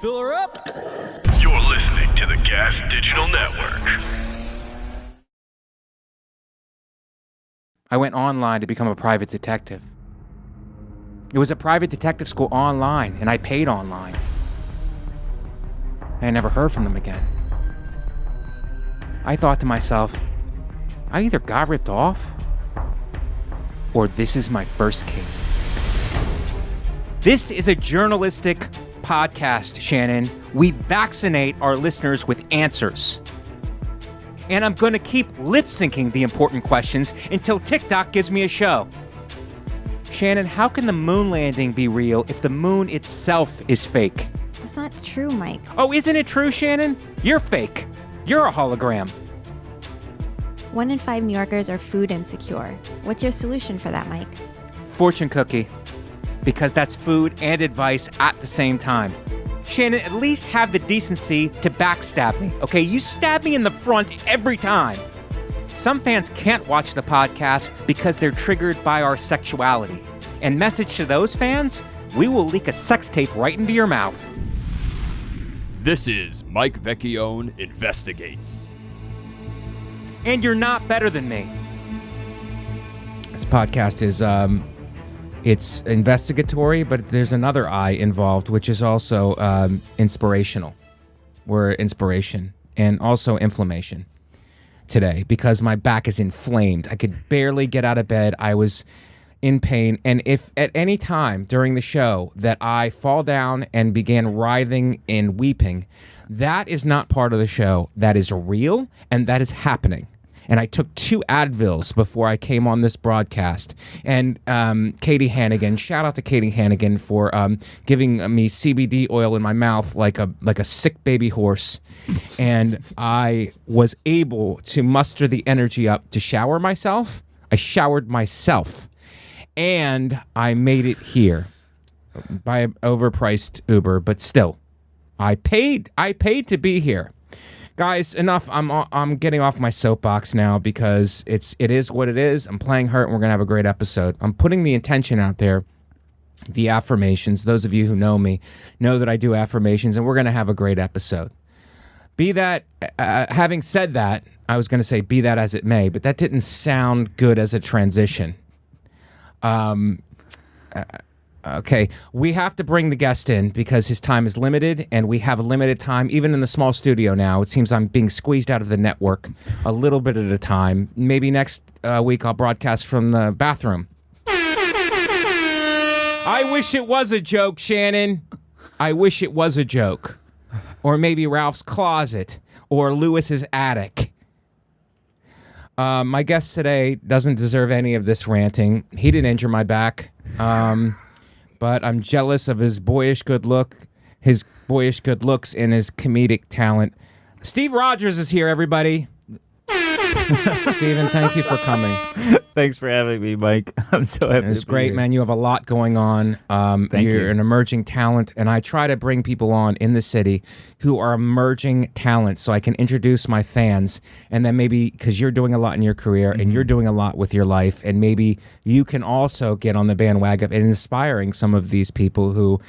Fill her up. You're listening to the Gas Digital Network. I went online to become a private detective. It was a private detective school online, and I paid online. And I never heard from them again. I thought to myself, I either got ripped off, or this is my first case. This is a journalistic podcast, Shannon. We vaccinate our listeners with answers. And I'm going to keep lip-syncing the important questions until TikTok gives me a show. Shannon, how can the moon landing be real if the moon itself is fake? That's not true, Mike. Oh, isn't it true, Shannon? You're fake. You're a hologram. 1 in 5 New Yorkers are food insecure. What's your solution for that, Mike? Fortune cookie. Because that's food and advice at the same time. Shannon, at least have the decency to backstab me, okay? You stab me in the front every time. Some fans can't watch the podcast because they're triggered by our sexuality. And message to those fans, we will leak a sex tape right into your mouth. This is Mike Vecchione Investigates. And you're not better than me. This podcast is, it's investigatory, but there's another I involved, which is also inspirational. We're inspiration and also inflammation today because my back is inflamed. I could barely get out of bed. I was in pain. And if at any time during the show that I fall down and began writhing and weeping, that is not part of the show. That is real, and that is happening. And I took 2 Advils before I came on this broadcast. And Katie Hannigan, shout out to Katie Hannigan for giving me CBD oil in my mouth like a sick baby horse. And I was able to muster the energy up to shower myself. I showered myself. And I made it here by an overpriced Uber, but still, I paid to be here. Guys, enough. I'm getting off my soapbox now because it is what it is. I'm playing hurt, and we're gonna have a great episode. I'm putting the intention out there, the affirmations. Those of you who know me know that I do affirmations, and we're gonna have a great episode. Be that, having said that, I was gonna say be that as it may, but that didn't sound good as a transition. Okay, we have to bring the guest in because his time is limited, and we have a limited time, even in the small studio now. It seems I'm being squeezed out of the network a little bit at a time. Maybe next week I'll broadcast from the bathroom. I wish it was a joke, Shannon. I wish it was a joke. Or maybe Ralph's closet, or Lewis's attic. My guest today doesn't deserve any of this ranting. He didn't injure my back. But I'm jealous of his boyish good looks and his comedic talent. Steve Rogers is here, everybody. Steven, thank you for coming. Thanks for having me, Mike. I'm so happy. It's great, man. You have a lot going on. You're an emerging talent, and I try to bring people on in the city who are emerging talents so I can introduce my fans, and then maybe, because you're doing a lot in your career, and you're doing a lot with your life, and maybe you can also get on the bandwagon and inspiring some of these people who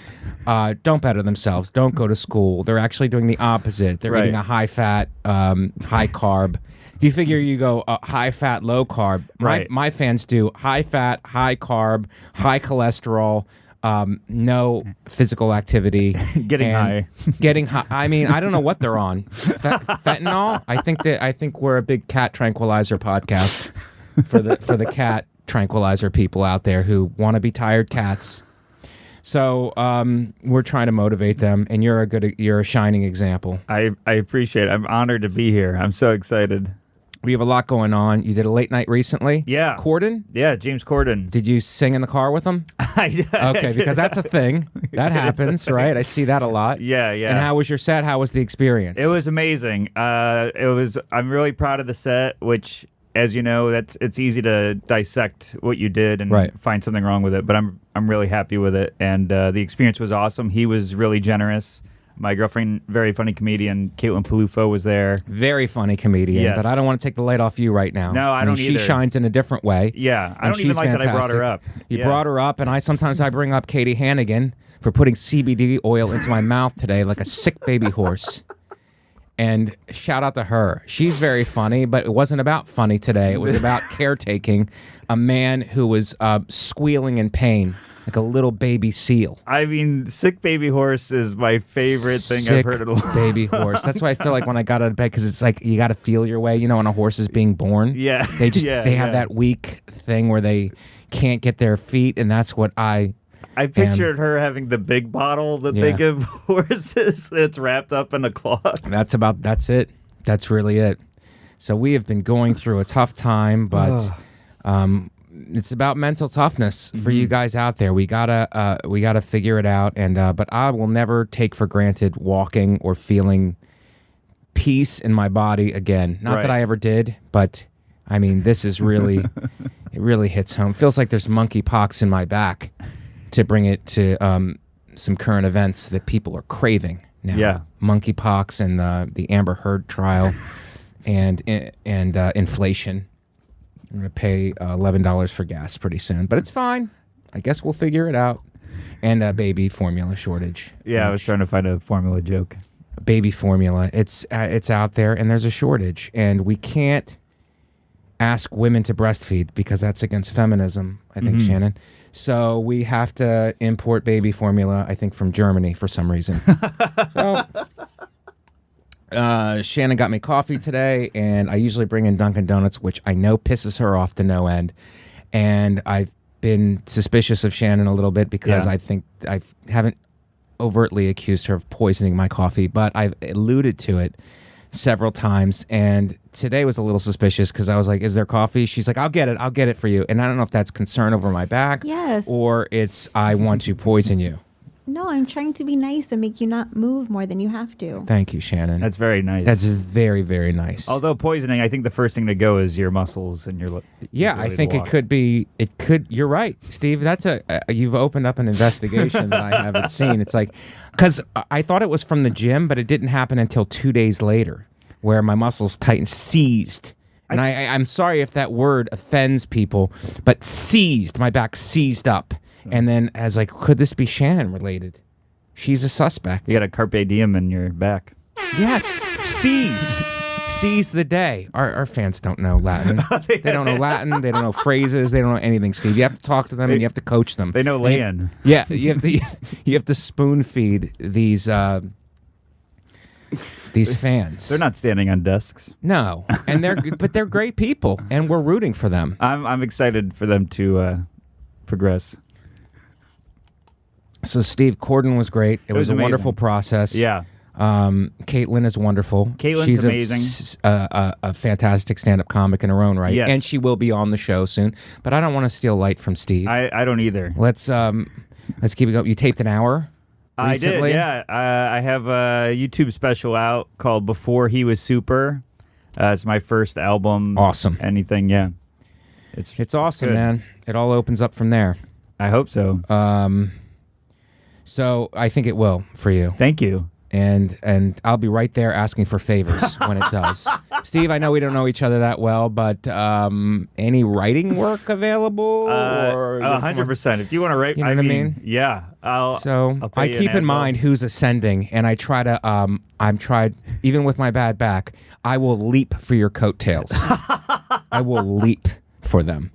don't better themselves, don't go to school. They're actually doing the opposite. They're eating a high-fat, high-carb. You figure you go high fat, low carb. My fans do high fat, high carb, high cholesterol, no physical activity. Getting high. I mean, I don't know what they're on. Fentanyl? I think we're a big cat tranquilizer podcast for the cat tranquilizer people out there who want to be tired cats. So we're trying to motivate them, and you're a shining example. I appreciate it. I'm honored to be here. I'm so excited. We have a lot going on. You did a late night recently? Yeah. Corden? Yeah, James Corden. Did you sing in the car with him? I did. Okay, because that's a thing. That happens, right? I see that a lot. Yeah. And how was your set? How was the experience? It was amazing. I'm really proud of the set, which, as you know, it's easy to dissect what you did and find something wrong with it, but I'm really happy with it, and the experience was awesome. He was really generous. My girlfriend, very funny comedian, Caitlin Palufo, was there. Very funny comedian, Yes. but I don't want to take the light off you right now. No, I don't She either. shines in a different way. Yeah, I and don't even she's like that I brought her fantastic. up. You Yeah. brought her up, and sometimes I bring up Katie Hannigan for putting CBD oil into my mouth today like a sick baby horse. And shout out to her. She's very funny, but it wasn't about funny today. It was about caretaking a man who was squealing in pain like a little baby seal. I mean, sick baby horse is my favorite thing I've Sick heard in a long baby horse. That's why I feel like when I got out of bed, because it's like you got to feel your way. You know, when a horse is being born, Yeah. they just Yeah, they have yeah. that weak thing where they can't get their feet, and that's what I pictured her having the big bottle that they Yeah. give horses. It's wrapped up in a cloth. That's it. That's really it. So we have been going through a tough time, but it's about mental toughness for you guys out there. We gotta figure it out, and but I will never take for granted walking or feeling peace in my body again. Not that Right. I ever did, but I mean, this is really it really hits home. Feels like there's monkeypox in my back. To bring it to some current events that people are craving now. Yeah. Monkeypox and the Amber Heard trial and inflation. I'm going to pay $11 for gas pretty soon, but it's fine. I guess we'll figure it out. And a baby formula shortage. Yeah, I was trying to find a formula joke. Baby formula. It's out there, and there's a shortage, and we can't ask women to breastfeed because that's against feminism, I think, Shannon. So we have to import baby formula, I think, from Germany for some reason. So, Shannon got me coffee today, and I usually bring in Dunkin' Donuts, which I know pisses her off to no end. And I've been suspicious of Shannon a little bit because Yeah. I think I haven't overtly accused her of poisoning my coffee, but I've alluded to it several times, and today was a little suspicious because I was like, is there coffee? She's like, I'll get it for you. And I don't know if that's concern over my back Yes. or it's I want to poison you. No, I'm trying to be nice and make you not move more than you have to. Thank you, Shannon. That's very nice. That's very, very nice. Although poisoning, I think the first thing to go is your muscles and your Yeah, ability I to think it walk. could be. It could. You're right, Steve. That's you've opened up an investigation that I haven't seen. It's like, because I thought it was from the gym, but it didn't happen until 2 days later, where my muscles tightened, seized. And I'm sorry if that word offends people, but seized. My back seized up, and then I was like, could this be Shannon related? She's a suspect. You got a carpe diem in your back. Yes, seize the day. Our fans don't know Latin. They don't know Latin. They don't know phrases. They don't know anything, Steve. You have to talk to them and you have to coach them. They know lay-in. Yeah, you have to spoon feed these fans. They're not standing on desks. No, and they're great people, and we're rooting for them. I'm excited for them to progress. So Steve, Corden was great. It was a amazing. wonderful process. Yeah. Caitlin is wonderful. Caitlin's She's amazing. A fantastic stand-up comic in her own right. Yes. And she will be on the show soon. But I don't want to steal light from Steve. I don't either. Let's keep it going. You taped an hour recently? I did, yeah. I have a YouTube special out called Before He Was Super. It's my first album. Awesome. Anything, yeah. It's awesome, good. man. It all opens up from there. I hope so. So I think it will for you. Thank you. And I'll be right there asking for favors when it does. Steve, I know we don't know each other that well, but any writing work available? Or 100%. If you want to write, You know what I mean? Yeah. I'll So pay I you an keep in ad mind who's ascending, and I try to. I'm tried even with my bad back. I will leap for your coattails. I will leap for them.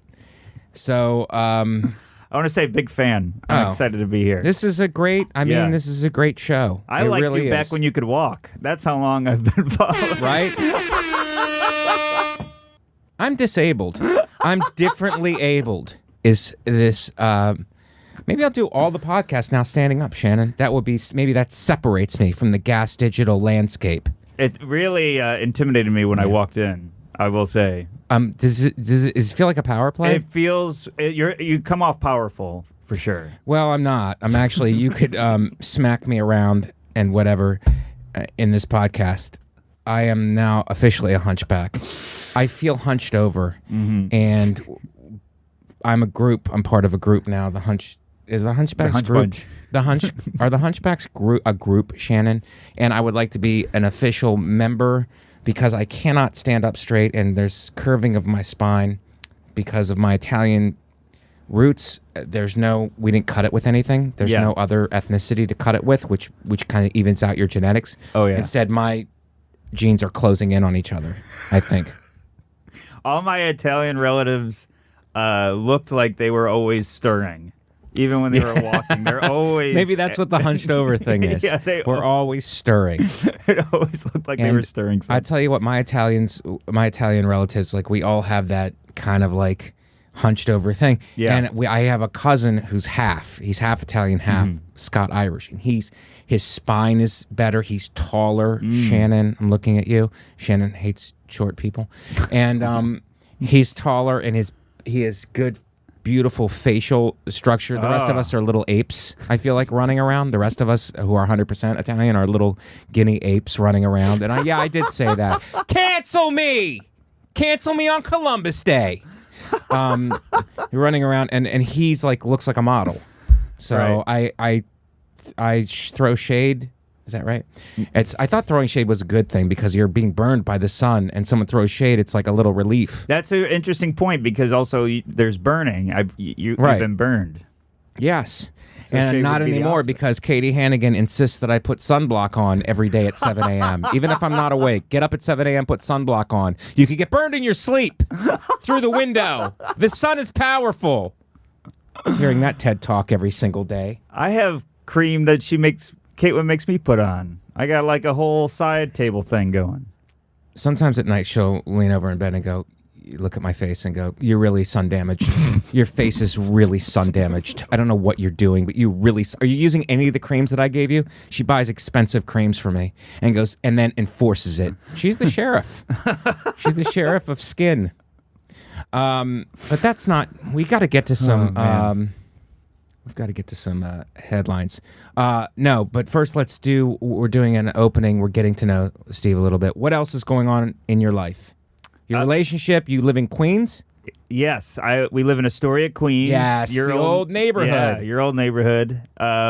So I want to say big fan. I'm Oh. excited to be here. this is a great. Yeah. This is a great show. I It liked really you back is. when you could walk. That's how long I've been following. Right? I'm disabled. I'm differently abled. Is this? Maybe I'll do all the podcasts now standing up, Shannon. That would be maybe that separates me from the gas digital landscape. It really intimidated me when I walked in, I will say. Does it feel like a power play? It feels you come off powerful for sure. Well, I'm not. I'm actually. You could smack me around and whatever in this podcast. I am now officially a hunchback. I feel hunched over, and I'm a group. I'm part of a group now. The hunch is the Hunchbacks Hunch group. Bunch. Are the Hunchbacks a group, Shannon? And I would like to be an official member because I cannot stand up straight and there's curving of my spine because of my Italian roots. We didn't cut it with anything. There's no other ethnicity to cut it with, which kind of evens out your genetics. Oh, yeah. Instead, my genes are closing in on each other, I think. All my Italian relatives looked like they were always stirring. Even when they were walking, they're always... Maybe that's what the hunched over thing is. Yeah, we're always stirring. It always looked like they were stirring something. I tell you what, my Italian relatives, like we all have that kind of like hunched over thing. Yeah. And I have a cousin who's he's half Italian, half Scott Irish. And his spine is better. He's taller. Shannon, I'm looking at you. Shannon hates short people. And he's taller and he has good, beautiful facial structure. The rest of us are little apes, I feel like, running around. The rest of us who are 100% Italian are little guinea apes running around. And I did say that. Cancel me! Cancel me on Columbus Day. You're running around, and he's like, looks like a model. So right. I throw shade. Is that right? I thought throwing shade was a good thing because you're being burned by the sun, and someone throws shade, it's like a little relief. That's an interesting point because also there's burning. You've been burned. Yes. So and not anymore because Katie Hannigan insists that I put sunblock on every day at 7 a.m. Even if I'm not awake. Get up at 7 a.m., put sunblock on. You could get burned in your sleep through the window. The sun is powerful. Hearing that TED Talk every single day. I have cream that Caitlin makes me put on. I got like a whole side table thing going. Sometimes at night she'll lean over in bed and go, look at my face and go, you're really sun damaged. Your face is really sun damaged. I don't know what you're doing, but are you using any of the creams that I gave you? She buys expensive creams for me and goes, and then enforces it. She's the sheriff. She's the sheriff of skin. But that's not, we got to get to some, we've got to get to some headlines. No, but first we're doing an opening. We're getting to know Steve a little bit. What else is going on in your life? Your relationship, you live in Queens? Yes, we live in Astoria, Queens. Yes, your old neighborhood. Yeah, your old neighborhood.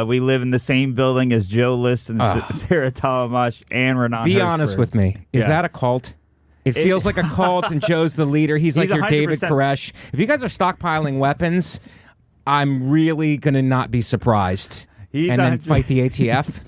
We live in the same building as Joe List and Sarah Talamash and Renan Be Hershberg. honest with me. Is that a cult? It feels like a cult and Joe's the leader. He's like your 100%. David Koresh. If you guys are stockpiling weapons, I'm really going to not be surprised. And then fight the ATF?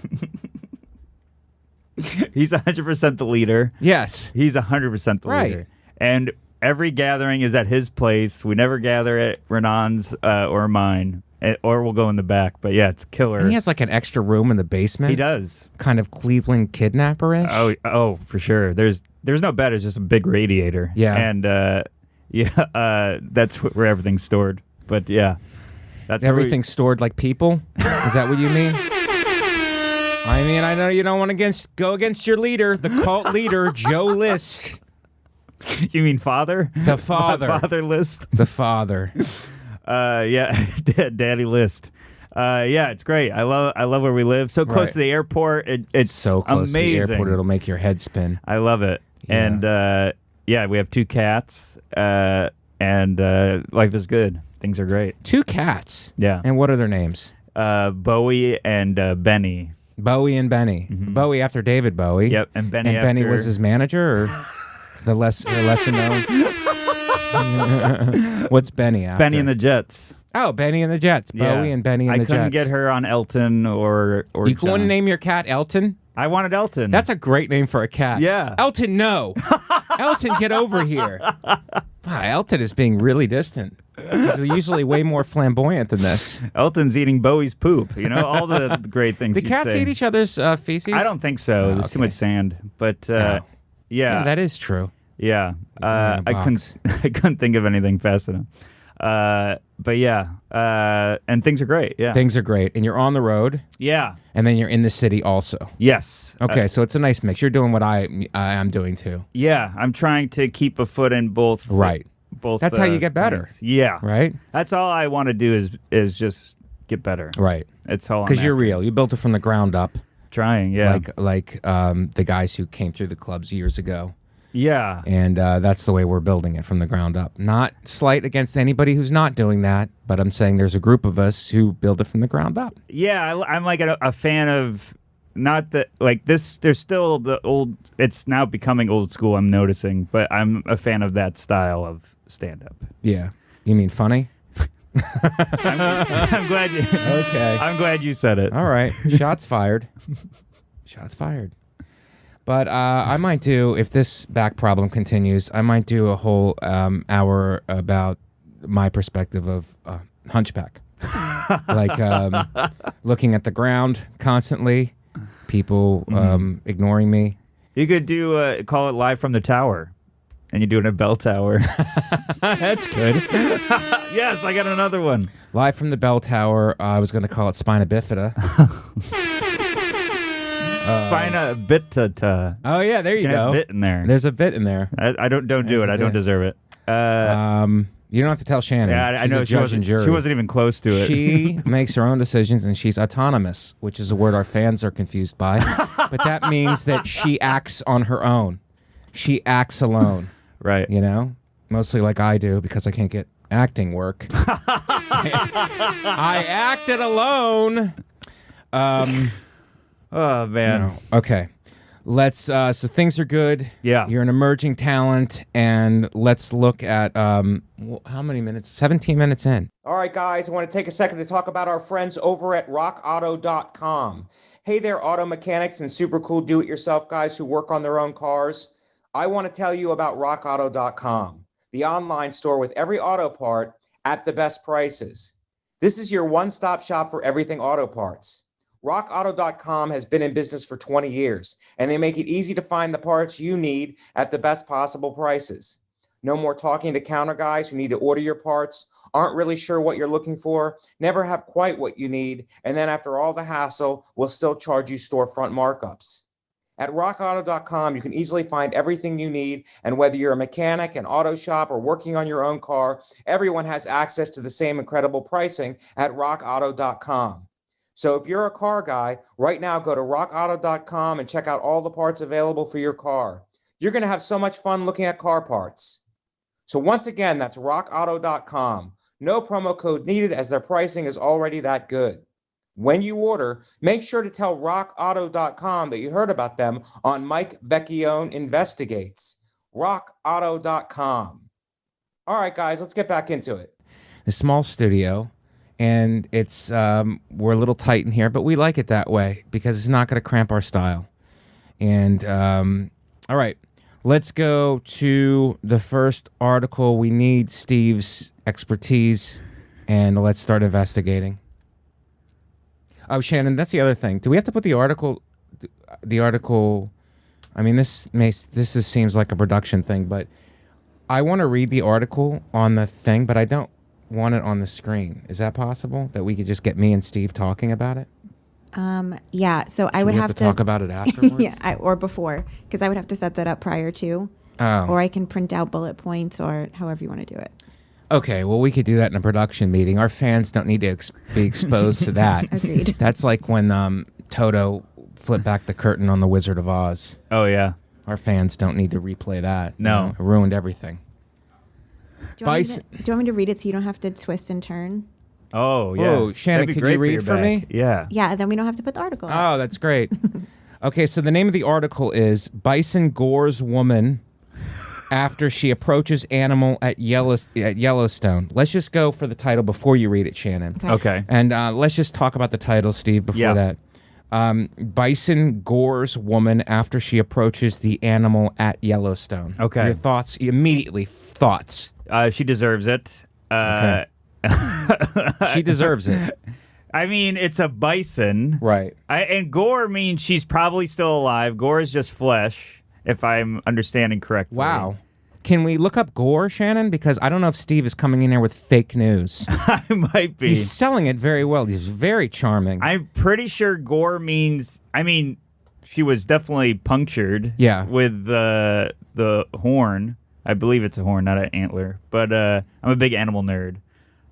He's 100% the leader. Yes. He's 100% the leader. And every gathering is at his place. We never gather at Renan's or mine, or we'll go in the back. But yeah, it's killer. And he has like an extra room in the basement. He does. Kind of Cleveland kidnapper-ish. Oh, for sure. There's no bed. It's just a big radiator. Yeah. And that's where everything's stored. But yeah. That's everything's stored like people? Is that what you mean? I mean, I know you don't want to go against your leader, the cult leader, Joe List. You mean father? The father. Father List. The father. Yeah, Daddy List. Yeah, it's great. I love where we live. So close to the airport. It's so close amazing. to the airport, it'll make your head spin. I love it. Yeah. And we have 2 cats. And life is good. Things are great. 2 cats? Yeah. And what are their names? Bowie and Benny. Bowie and Benny. Mm-hmm. Bowie after David Bowie. Yep, and Benny and Benny was his manager, or the lesser known? What's Benny after? Benny and the Jets. Oh, Benny and the Jets. Bowie and Benny and the Jets. I couldn't get her on Elton or You couldn't name your cat Elton? I wanted Elton. That's a great name for a cat. Yeah. Elton, no. Elton, get over here. Wow, Elton is being really distant. He's usually way more flamboyant than this. Elton's eating Bowie's poop. You know, all the great things. Do cats eat each other's feces? I don't think so. There's too much sand. But yeah, that is true. Yeah, I couldn't think of anything fast enough. But yeah, and things are great. Yeah, things are great, and you're on the road. Yeah, and then you're in the city also. Yes. Okay, so it's a nice mix. You're doing what I am doing too. Yeah, I'm trying to keep a foot in both. Right. Both. That's how you get better. Points. Yeah. Right. That's all I want to do is just get better. Right. It's all. Because you're real. You built it from the ground up. Trying. Yeah. Like the guys who came through the clubs years ago. Yeah. And that's the way we're building it from the ground up. Not slight against anybody who's not doing that, but I'm saying there's a group of us who build it from the ground up. Yeah, I'm like a fan of not that like this. There's still the old. It's now becoming old school. I'm noticing, but I'm a fan of that style of stand up. Yeah, you mean funny? I'm glad you. Okay, I'm glad you said it. all right. Shots fired. Shots fired. But I might do, if this back problem continues, I might do a whole hour about my perspective of hunchback. Like looking at the ground constantly, people ignoring me. You could do call it live from the tower, and you do it in a bell tower. That's good. Yes, I got another one. Live from the bell tower, I was going to call it spina bifida. Spina bita. Oh, yeah, there you go. Bit in there. There's a bit in there. I don't do it. I don't deserve it. You don't have to tell Shannon. Yeah, I She's know a judge and jury. she wasn't even close to it. She makes her own decisions, and she's autonomous, which is a word our fans are confused by. But that means that she acts on her own. She acts alone. Right. You know? Mostly like I do, because I can't get acting work. I acted alone. Oh, man. No. Okay. Let's, so things are good. Yeah. You're an emerging talent, and let's look at, how many minutes? 17 minutes in. All right, guys, I want to take a second to talk about our friends over at rockauto.com. Hey there, auto mechanics and super cool do-it-yourself guys who work on their own cars. I want to tell you about rockauto.com, the online store with every auto part at the best prices. This is your one-stop shop for everything auto parts. RockAuto.com has been in business for 20 years, and they make it easy to find the parts you need at the best possible prices. No more talking to counter guys who need to order your parts, aren't really sure what you're looking for, never have quite what you need, and then after all the hassle, will still charge you storefront markups. At RockAuto.com, you can easily find everything you need, and whether you're a mechanic, an auto shop, or working on your own car, everyone has access to the same incredible pricing at RockAuto.com. So if you're a car guy, right now go to rockauto.com and check out all the parts available for your car. You're going to have so much fun looking at car parts. So once again, that's rockauto.com. No promo code needed as their pricing is already that good. When you order, make sure to tell rockauto.com that you heard about them on Mike Vecchione Investigates. rockauto.com. All right, guys, let's get back into it. A small studio. And it's we're a little tight in here, but we like it that way because it's not going to cramp our style. And all right, let's go to the first article. We need Steve's expertise, and let's start investigating. Oh, Shannon, that's the other thing. Do we have to put the article? I mean, seems like a production thing, but I want to read the article on the thing, but I don't want it on the screen. Is that possible? That we could just get me and Steve talking about it? Yeah. So I would have to talk about it afterwards. Yeah, or before, because I would have to set that up prior to. Oh. Or I can print out bullet points, or however you want to do it. Okay. Well, we could do that in a production meeting. Our fans don't need to be exposed to that. Agreed. That's like when Toto flipped back the curtain on The Wizard of Oz. Oh yeah. Our fans don't need to replay that. No. You know, it ruined everything. Do you want me to read it so you don't have to twist and turn? Oh, yeah. Oh, Shannon, That'd be can you great read your for me? back. Yeah. Yeah, and then we don't have to put the article up. Oh, that's great. Okay, so the name of the article is Bison Gores Woman After She Approaches Animal at Yellowstone. Let's just go for the title before you read it, Shannon. Okay. And let's just talk about the title, Steve, before that. Bison gores woman after she approaches the animal at Yellowstone. Okay. Your thoughts, immediately, thoughts. She deserves it. Okay. She deserves it. I mean, it's a bison. Right. And gore means she's probably still alive. Gore is just flesh, if I'm understanding correctly. Wow. Can we look up gore, Shannon? Because I don't know if Steve is coming in here with fake news. I might be. He's selling it very well. He's very charming. I'm pretty sure gore means, I mean, she was definitely punctured. Yeah. With the horn. I believe it's a horn, not an antler. But I'm a big animal nerd.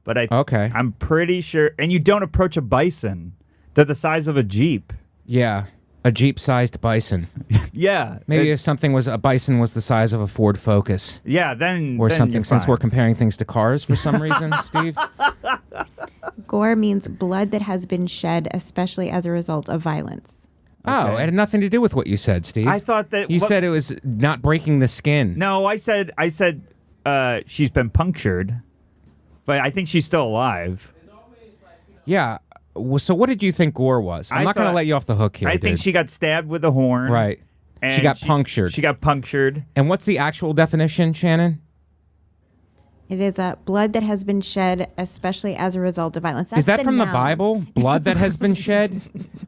But I'm pretty sure. And you don't approach a bison. They're the size of a Jeep. Yeah. a Jeep-sized bison. Yeah. Maybe if a bison was the size of a Ford Focus. Yeah, then Or then something, you're since fine. we're comparing things to cars for some reason, Steve. Gore means blood that has been shed, especially as a result of violence. Oh, it had nothing to do with what you said, Steve. I thought that You said it was not breaking the skin. No, I said she's been punctured, but I think she's still alive. Yeah. Well, so what did you think gore was? I'm not going to let you off the hook here, I think dude. she got stabbed with a horn. Right. And She got punctured. She got punctured. And what's the actual definition, Shannon? It is blood that has been shed, especially as a result of violence. That's Is that from the noun. Bible? Blood that has been shed?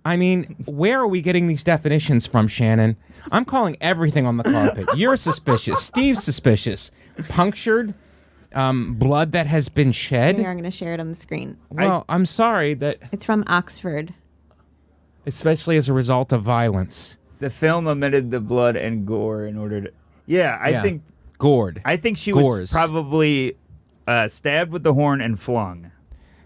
I mean, where are we getting these definitions from, Shannon? I'm calling everything on the carpet. You're suspicious. Steve's suspicious. Punctured? Blood that has been shed? Here, I'm going to share it on the screen. Well, I'm sorry that, It's from Oxford. especially as a result of violence. The film omitted the blood and gore in order to. Yeah, I Gored. think she Gores. was probably stabbed with the horn and flung.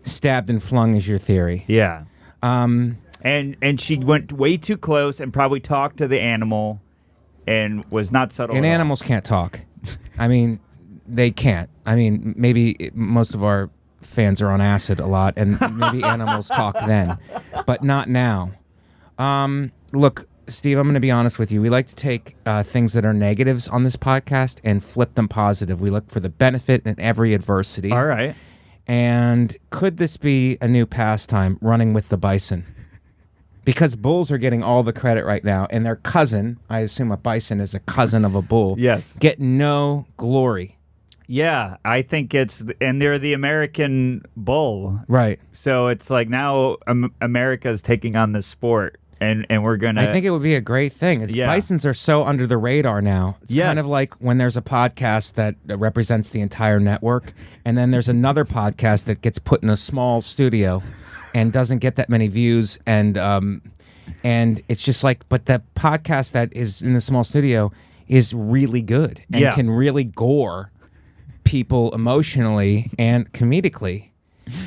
Stabbed and flung is your theory. Yeah. And she went way too close and probably talked to the animal, and was not subtle. And at all. animals can't talk. I mean, they can't. I mean, maybe most of our fans are on acid a lot, and maybe animals talk then, but not now. Look, Steve, I'm going to be honest with you. We like to take things that are negatives on this podcast and flip them positive. We look for the benefit in every adversity. All right. And could this be a new pastime, running with the bison? Because bulls are getting all the credit right now, and their cousin, I assume a bison is a cousin of a bull, Yes. get no glory. Yeah, I think and they're the American bull. Right. So it's like now America's taking on this sport, and we're gonna. I think it would be a great thing. Yeah. Bisons are so under the radar now. It's kind Yes. of like when there's a podcast that represents the entire network, and then there's another podcast that gets put in a small studio and doesn't get that many views, and it's just like, but the podcast that is in the small studio is really good and Yeah. can really gore people emotionally and comedically,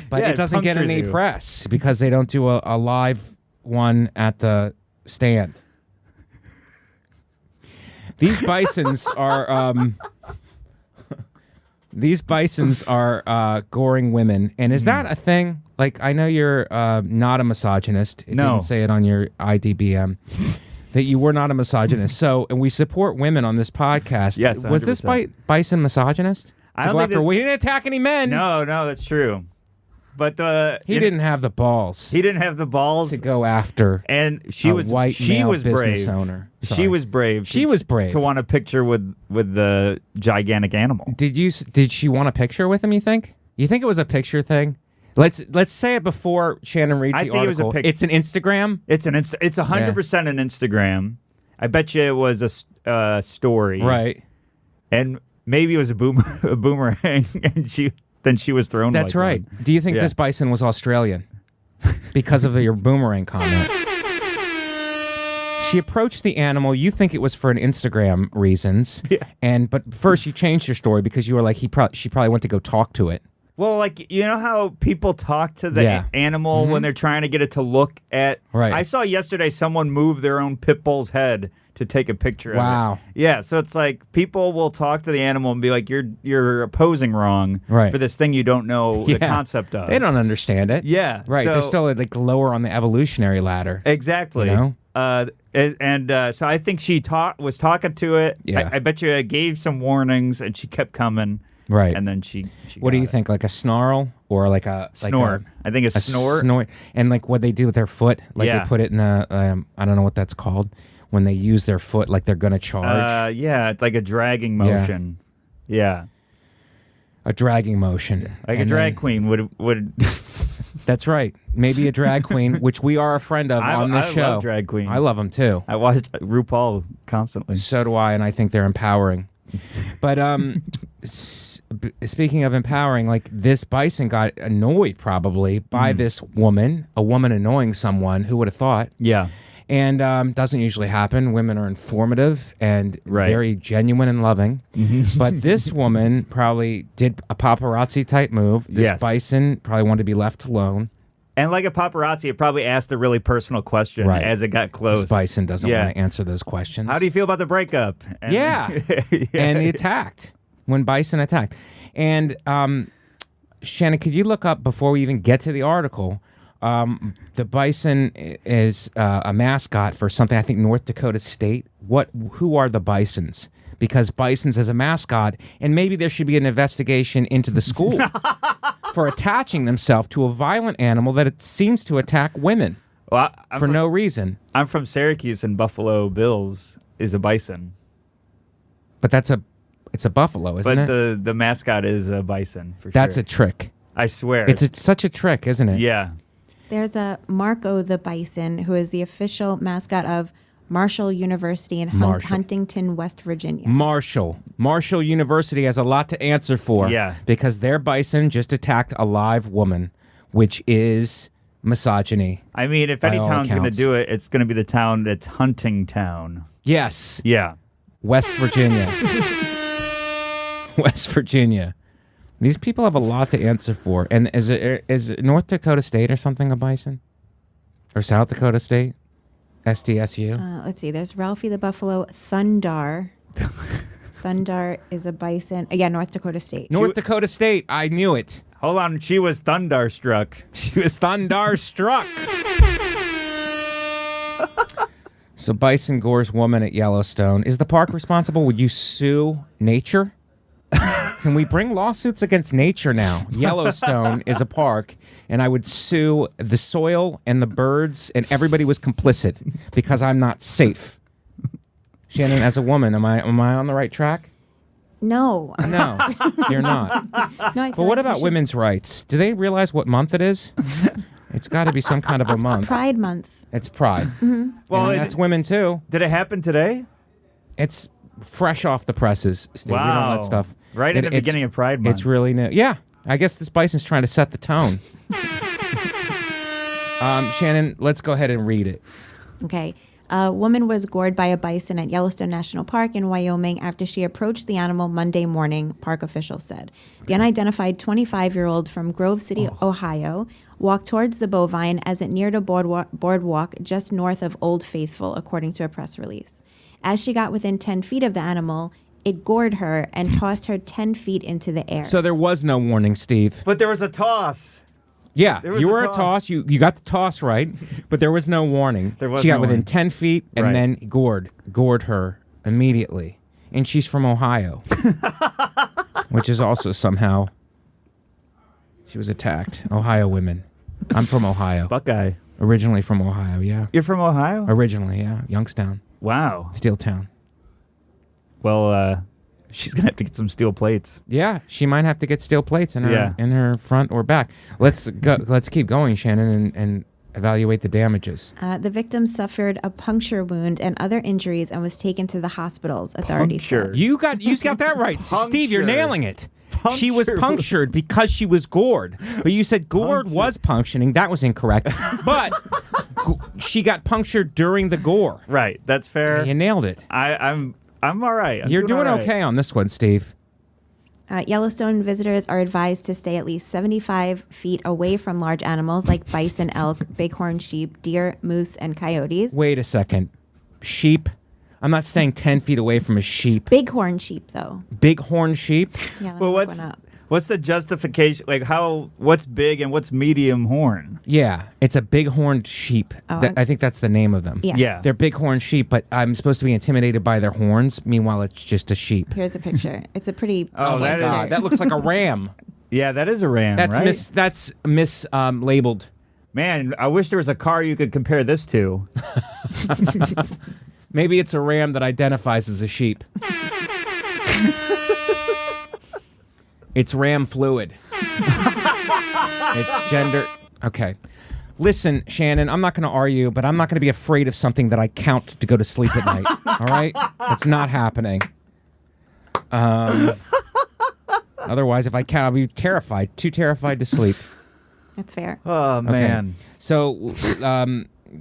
but Yeah, it doesn't get punctures any you. press because they don't do a live one at the stand. These bisons are goring women, and is that a thing? Like, I know you're not a misogynist. It No. didn't say it on your IDBM. That you were not a misogynist. So, and we support women on this podcast. Yes, Was this 100%. bison misogynist? I To don't go think after, that- we didn't attack any men. No, that's true. But He didn't have the balls He didn't have the balls, to go after and she a was white she male was business brave. owner. She Sorry. was brave. She was brave. to want a picture with the gigantic animal. Did she want a picture with him, you think? You think it was a picture thing? Let's say it before Shannon reads I the think it was a article. pic- It's an Instagram? It's 100% an Instagram. I bet you it was a story, Right. And maybe it was a boomerang, and she was thrown. That's like right. one. Do you think Yeah. this bison was Australian? Because of your boomerang comment. She approached the animal. You think it was for an Instagram reasons. Yeah. But first you changed your story because you were like, she probably went to go talk to it. Well, like, you know how people talk to the Yeah. animal when they're trying to get it to look at. Right. I saw yesterday someone move their own pit bull's head to take a picture Wow. of it. Yeah, so it's like people will talk to the animal and be like, you're posing wrong Right. for this thing you don't know the concept of. They don't understand it. Yeah. Right. so- They're still like lower on the evolutionary ladder. Exactly. You know? So I think she was talking to it. Yeah. I bet you I gave some warnings, and she kept coming. Right. And then she What do got you it. think? Like a snarl or like a Snort. I think a snort. Snort. And like what they do with their foot, like Yeah. they put it in the I don't know what that's called when they use their foot like they're gonna charge. Yeah, it's like a dragging motion. Yeah. A dragging motion. Like a And drag then- queen would That's right. Maybe a drag queen, which we are a friend of on this I show. love drag queens. I love them too. I watch RuPaul constantly. So do I, and I think they're empowering. But speaking of empowering, like this bison got annoyed probably by this woman, a woman annoying someone. Who would have thought? Yeah. And doesn't usually happen. Women are informative and Right. very genuine and loving. But this woman probably did a paparazzi type move. This Yes. bison probably wanted to be left alone. And like a paparazzi, it probably asked a really personal question Right. as it got close. This Bison doesn't want to answer those questions. How do you feel about the breakup? And Yeah. And he attacked when Bison attacked. And Shannon, could you look up before we even get to the article? The Bison is a mascot for something, I think, North Dakota State. Who are the Bisons? Because Bisons as a mascot, and maybe there should be an investigation into the school for attaching themselves to a violent animal that it seems to attack women Well, no reason. I'm from Syracuse, and Buffalo Bills is a bison. But it's a buffalo, isn't But it? the mascot is a bison for That's sure. a trick. I swear. It's such a trick, isn't it? Yeah. There's a Marco the Bison, who is the official mascot of Marshall University in Marshall. Huntington, West Virginia. Marshall University has a lot to answer for. Yeah. Because their bison just attacked a live woman, which is misogyny. I mean, if any By all town's going to accounts. do it, it's going to be the town that's Hunting Town. Yes. Yeah. West Virginia. West Virginia. These people have a lot to answer for. And is it North Dakota State or something a bison? Or South Dakota State? SDSU? Let's see. There's Ralphie the Buffalo, Thundar. Thundar is a bison. Again, North Dakota State. North Dakota State. I knew it. Hold on. She was thunderstruck. She was thunderstruck. So Bison gores woman at Yellowstone. Is the park responsible? Would you sue nature? Can we bring lawsuits against nature now? Yellowstone is a park, and I would sue the soil and the birds, and everybody was complicit because I'm not safe. Shannon, as a woman, am I on the right track? No. No, you're not. No, I But feel what like you about should- women's rights? Do they realize what month it is? It's got to be some kind of a month. Pride Month. It's Pride. Well, And that's women too. Did it happen today? It's fresh off the presses, Steve. We don't Wow. let stuff. Right at the it's- beginning of Pride Month. It's really new. Yeah, I guess this Bison's trying to set the tone. Shannon, let's go ahead and read it. Okay. A woman was gored by a bison at Yellowstone National Park in Wyoming after she approached the animal Monday morning, park officials said. The unidentified 25-year-old from Grove City, Ohio, walked towards the bovine as it neared a boardwalk just north of Old Faithful, according to a press release. As she got within 10 feet of the animal, it gored her and tossed her 10 feet into the air. So there was no warning, Steve. But there was a toss. Yeah, There was you a were toss. a toss. You got the toss right, but there was no warning. There was she got no within warning. 10 feet and Right. then gored her immediately. And she's from Ohio, which is also somehow she was attacked. Ohio women. I'm from Ohio. Buckeye. Originally from Ohio, yeah. You're from Ohio? Originally, yeah. Youngstown. Wow. Steel Town. Well, she's going to have to get some steel plates. Yeah, she might have to get steel plates in her Yeah. in her front or back. Let's go. Let's keep going, Shannon, and evaluate the damages. The victim suffered a puncture wound and other injuries and was taken to the hospitals, authorities Puncture. said. You got that right, Steve. You're Puncture. nailing it. She was Puncture. punctured because she was gored. But you said gored was puncturing. That was incorrect. But she got punctured during the gore. Right. That's fair. You nailed it. I'm all right. You're doing all right. okay on this one, Steve. Yellowstone visitors are advised to stay at least 75 feet away from large animals like bison, elk, bighorn sheep, deer, moose, and coyotes. Wait a second. Sheep? I'm not staying 10 feet away from a sheep. Bighorn sheep, though. Bighorn sheep? Yeah, let me Well, look one up. what's the justification? Like, what's big and what's medium horn? Yeah, it's a bighorned sheep. Oh, I think that's the name of them. Yes. Yeah. They're bighorn sheep, but I'm supposed to be intimidated by their horns. Meanwhile, it's just a sheep. Here's a picture. It's a pretty. Oh, my that is- God, that looks like a ram. Yeah, that is a ram, That's right? labeled. Man, I wish there was a car you could compare this to. Maybe it's a ram that identifies as a sheep. It's ram fluid. It's gender. Okay. Listen, Shannon, I'm not going to argue, but I'm not going to be afraid of something that I count to go to sleep at night. All right? It's not happening. Otherwise, if I count, I'll be terrified. Too terrified to sleep. That's fair. Oh, man. So,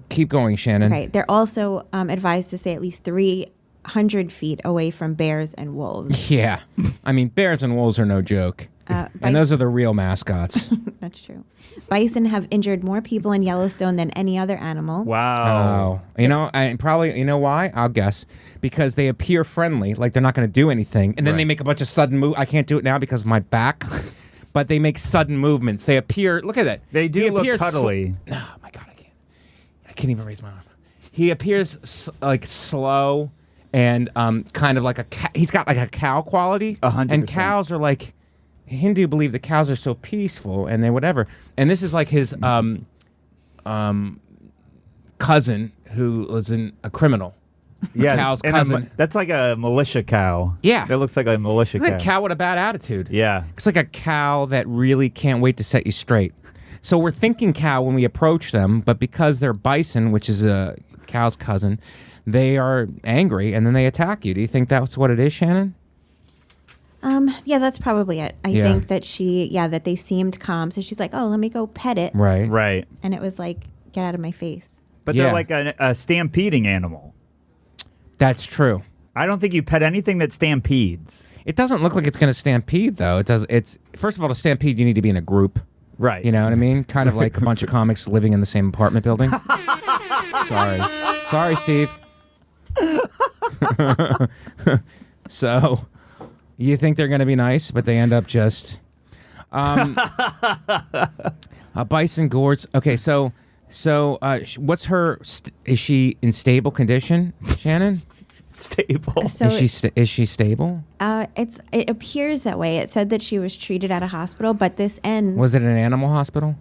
keep going, Shannon. Okay. They're also advised to stay at least 300 feet away from bears and wolves. Yeah. I mean, bears and wolves are no joke. And those are the real mascots. That's true. Bison have injured more people in Yellowstone than any other animal. Wow. Oh, and probably, you know why? I'll guess. Because they appear friendly, like they're not going to do anything. And then they make a bunch of sudden move. I can't do it now because of my back. But they make sudden movements. They appear, look at that. They do look cuddly. Oh, my God, I can't even raise my arm. He appears like slow and kind of like he's got like a cow quality. 100%. And cows are like, Hindu believe the cows are so peaceful and they whatever. And this is like his cousin who was a criminal. Yeah, cow's and cousin. that's like a militia cow. Yeah. That looks like a militia It's like cow. a cow with a bad attitude. Yeah. It's like a cow that really can't wait to set you straight. So we're thinking cow when we approach them, but because they're bison, which is a cow's cousin, they are angry and then they attack you. Do you think that's what it is, Shannon? Yeah, that's probably it. I think that that they seemed calm. So she's like, oh, let me go pet it. Right. Right. And it was like, get out of my face. But Yeah. they're like a stampeding animal. That's true. I don't think you pet anything that stampedes. It doesn't look like it's going to stampede, though. It does. It's first of all, to stampede, you need to be in a group. Right. You know what I mean? Kind of like a bunch of comics living in the same apartment building. Sorry, Steve. So, you think they're going to be nice, but they end up just bison gourds. Okay, so what's her? Is she in stable condition, Shannon? Stable. So Is she stable? it appears that way. It said that she was treated at a hospital, but this ends. Was it an animal hospital?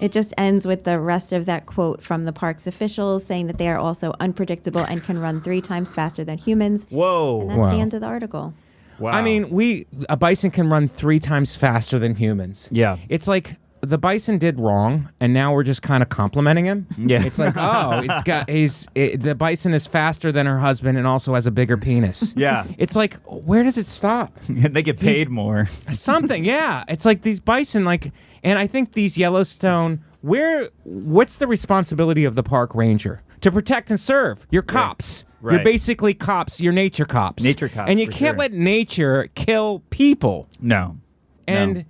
It just ends with the rest of that quote from the park's officials saying that they are also unpredictable and can run 3 times faster than humans. Whoa. And that's Wow. the end of the article. Wow. I mean, a bison can run 3 times faster than humans. Yeah. It's like the bison did wrong, and now we're just kind of complimenting him. Yeah. It's like, oh, the bison is faster than her husband and also has a bigger penis. Yeah. It's like, where does it stop? They get paid more. Something, yeah. It's like these bison, and I think these Yellowstone, what's the responsibility of the park ranger? To protect and serve. You're cops. Right. You're basically cops. You're nature cops. Nature cops, And you for can't sure. let nature kill people. No. And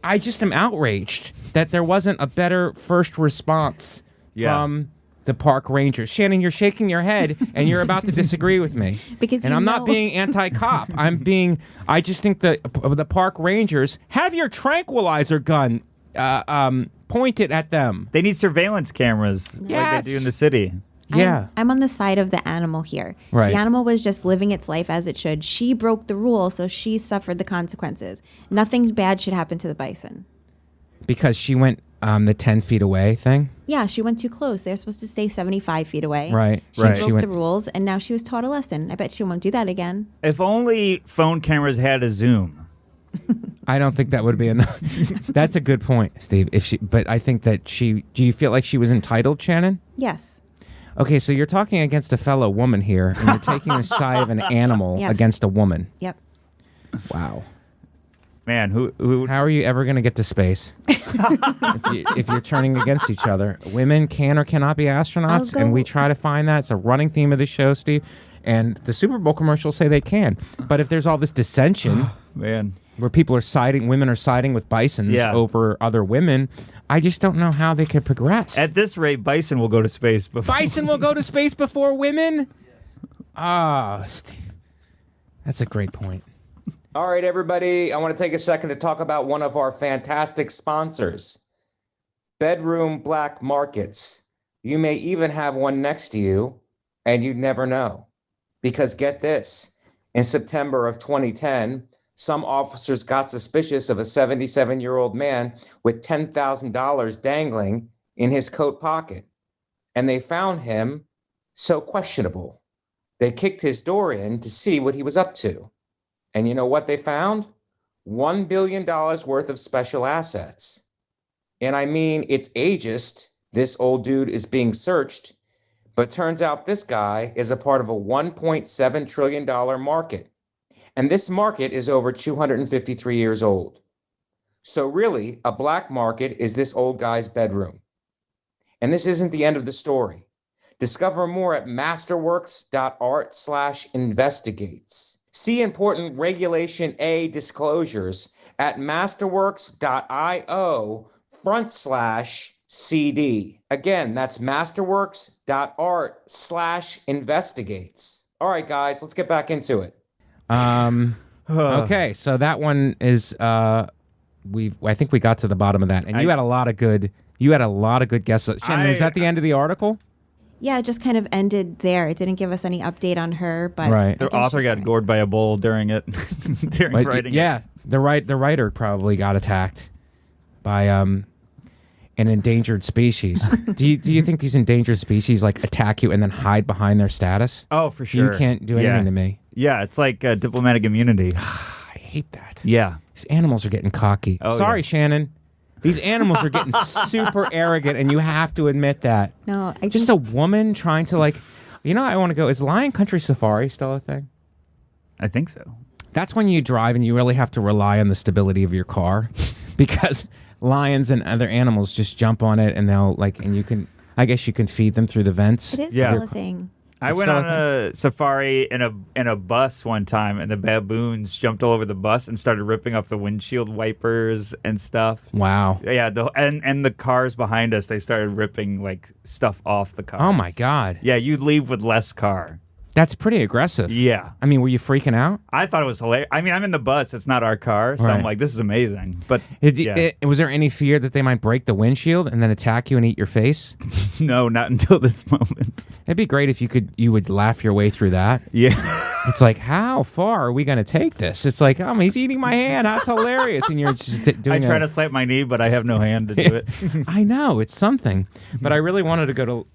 I just am outraged that there wasn't a better first response from the park rangers. Shannon, you're shaking your head and you're about to disagree with me. Because and I'm not being anti-cop. I just think the park rangers have your tranquilizer gun pointed at them. They need surveillance cameras like Yes. they do in the city. Yeah. I'm on the side of the animal here. Right. The animal was just living its life as it should. She broke the rule, so she suffered the consequences. Nothing bad should happen to the bison. Because she went the 10 feet away thing. Yeah, she went too close. They're supposed to stay 75 feet away. Right. She Right. broke She went- the rules, and now she was taught a lesson. I bet she won't do that again. If only phone cameras had a zoom. I don't think that would be enough. That's a good point, Steve. But I think that do you feel like she was entitled, Shannon? Yes. Okay, so you're talking against a fellow woman here, and you're taking the side of an animal Yes. against a woman. Yep. Wow. Man, who How are you ever going to get to space? if you're turning against each other. Women can or cannot be astronauts, I'll and go- we try to find that. It's a running theme of the show, Steve. And the Super Bowl commercials say they can. But if there's all this dissension man. where women are siding with bisons Yeah. over other women, I just don't know how they could progress. At this rate, Bison will go to space before. Bison will go to space before women? Ah, Steve. That's a great point. All right, everybody. I want to take a second to talk about one of our fantastic sponsors, Bedroom Black Markets. You may even have one next to you, and you'd never know. Because get this, in September of 2010, some officers got suspicious of a 77-year-old man with $10,000 dangling in his coat pocket. And they found him so questionable. They kicked his door in to see what he was up to. And you know what they found? $1 billion worth of special assets. And I mean, it's ageist. This old dude is being searched. But turns out this guy is a part of a $1.7 trillion market. And this market is over 253 years old. So really, a black market is this old guy's bedroom. And this isn't the end of the story. Discover more at masterworks.art/investigates. See important Regulation A disclosures at masterworks.io/CD. Again, that's masterworks.art/investigates. All right, guys, let's get back into it. Okay, so that one is I think we got to the bottom of that, and you had a lot of good guesses. Shannon, is that the end of the article? Yeah, it just kind of ended there. It didn't give us any update on her, but Right. The author got gored by a bull during it, during writing. Yeah, the writer probably got attacked by an endangered species. do you think these endangered species like attack you and then hide behind their status? Oh, for sure. You can't do anything to me. Yeah, it's like diplomatic immunity. I hate that. Yeah. These animals are getting cocky. Oh, Sorry, yeah. Shannon. These animals are getting super arrogant, and you have to admit that. no, I Just think a woman trying to I want to go. Is Lion Country Safari still a thing? I think so. That's when you drive and you really have to rely on the stability of your car because lions and other animals just jump on it and I guess you can feed them through the vents. it is Yeah. still a thing. I went on a safari in a bus one time, and the baboons jumped all over the bus and started ripping off the windshield wipers and stuff. Wow. Yeah, and the cars behind us, they started ripping like stuff off the cars. Oh my God. Yeah, you'd leave with less car. That's pretty aggressive. Yeah. I mean, were you freaking out? I thought it was hilarious. I mean, I'm in the bus. It's not our car, so Right. I'm like, this is amazing. But Was there any fear that they might break the windshield and then attack you and eat your face? no, not until this moment. It'd be great if you would laugh your way through that. Yeah. It's like, how far are we going to take this? It's like, he's eating my hand. That's hilarious. And you're just doing I try to swipe my knee, but I have no hand to do it. I know, it's something. But I really wanted to go to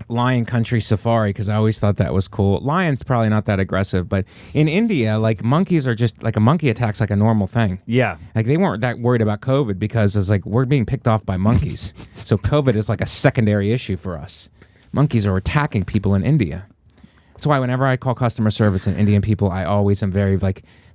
Lion Country Safari because I always thought that was cool. Lion's probably not that aggressive, but in India, like monkeys are just like a monkey attack's like a normal thing. Yeah. Like they weren't that worried about COVID because it's like we're being picked off by monkeys. So COVID is like a secondary issue for us. Monkeys are attacking people in India. That's why whenever I call customer service and Indian people, I always am very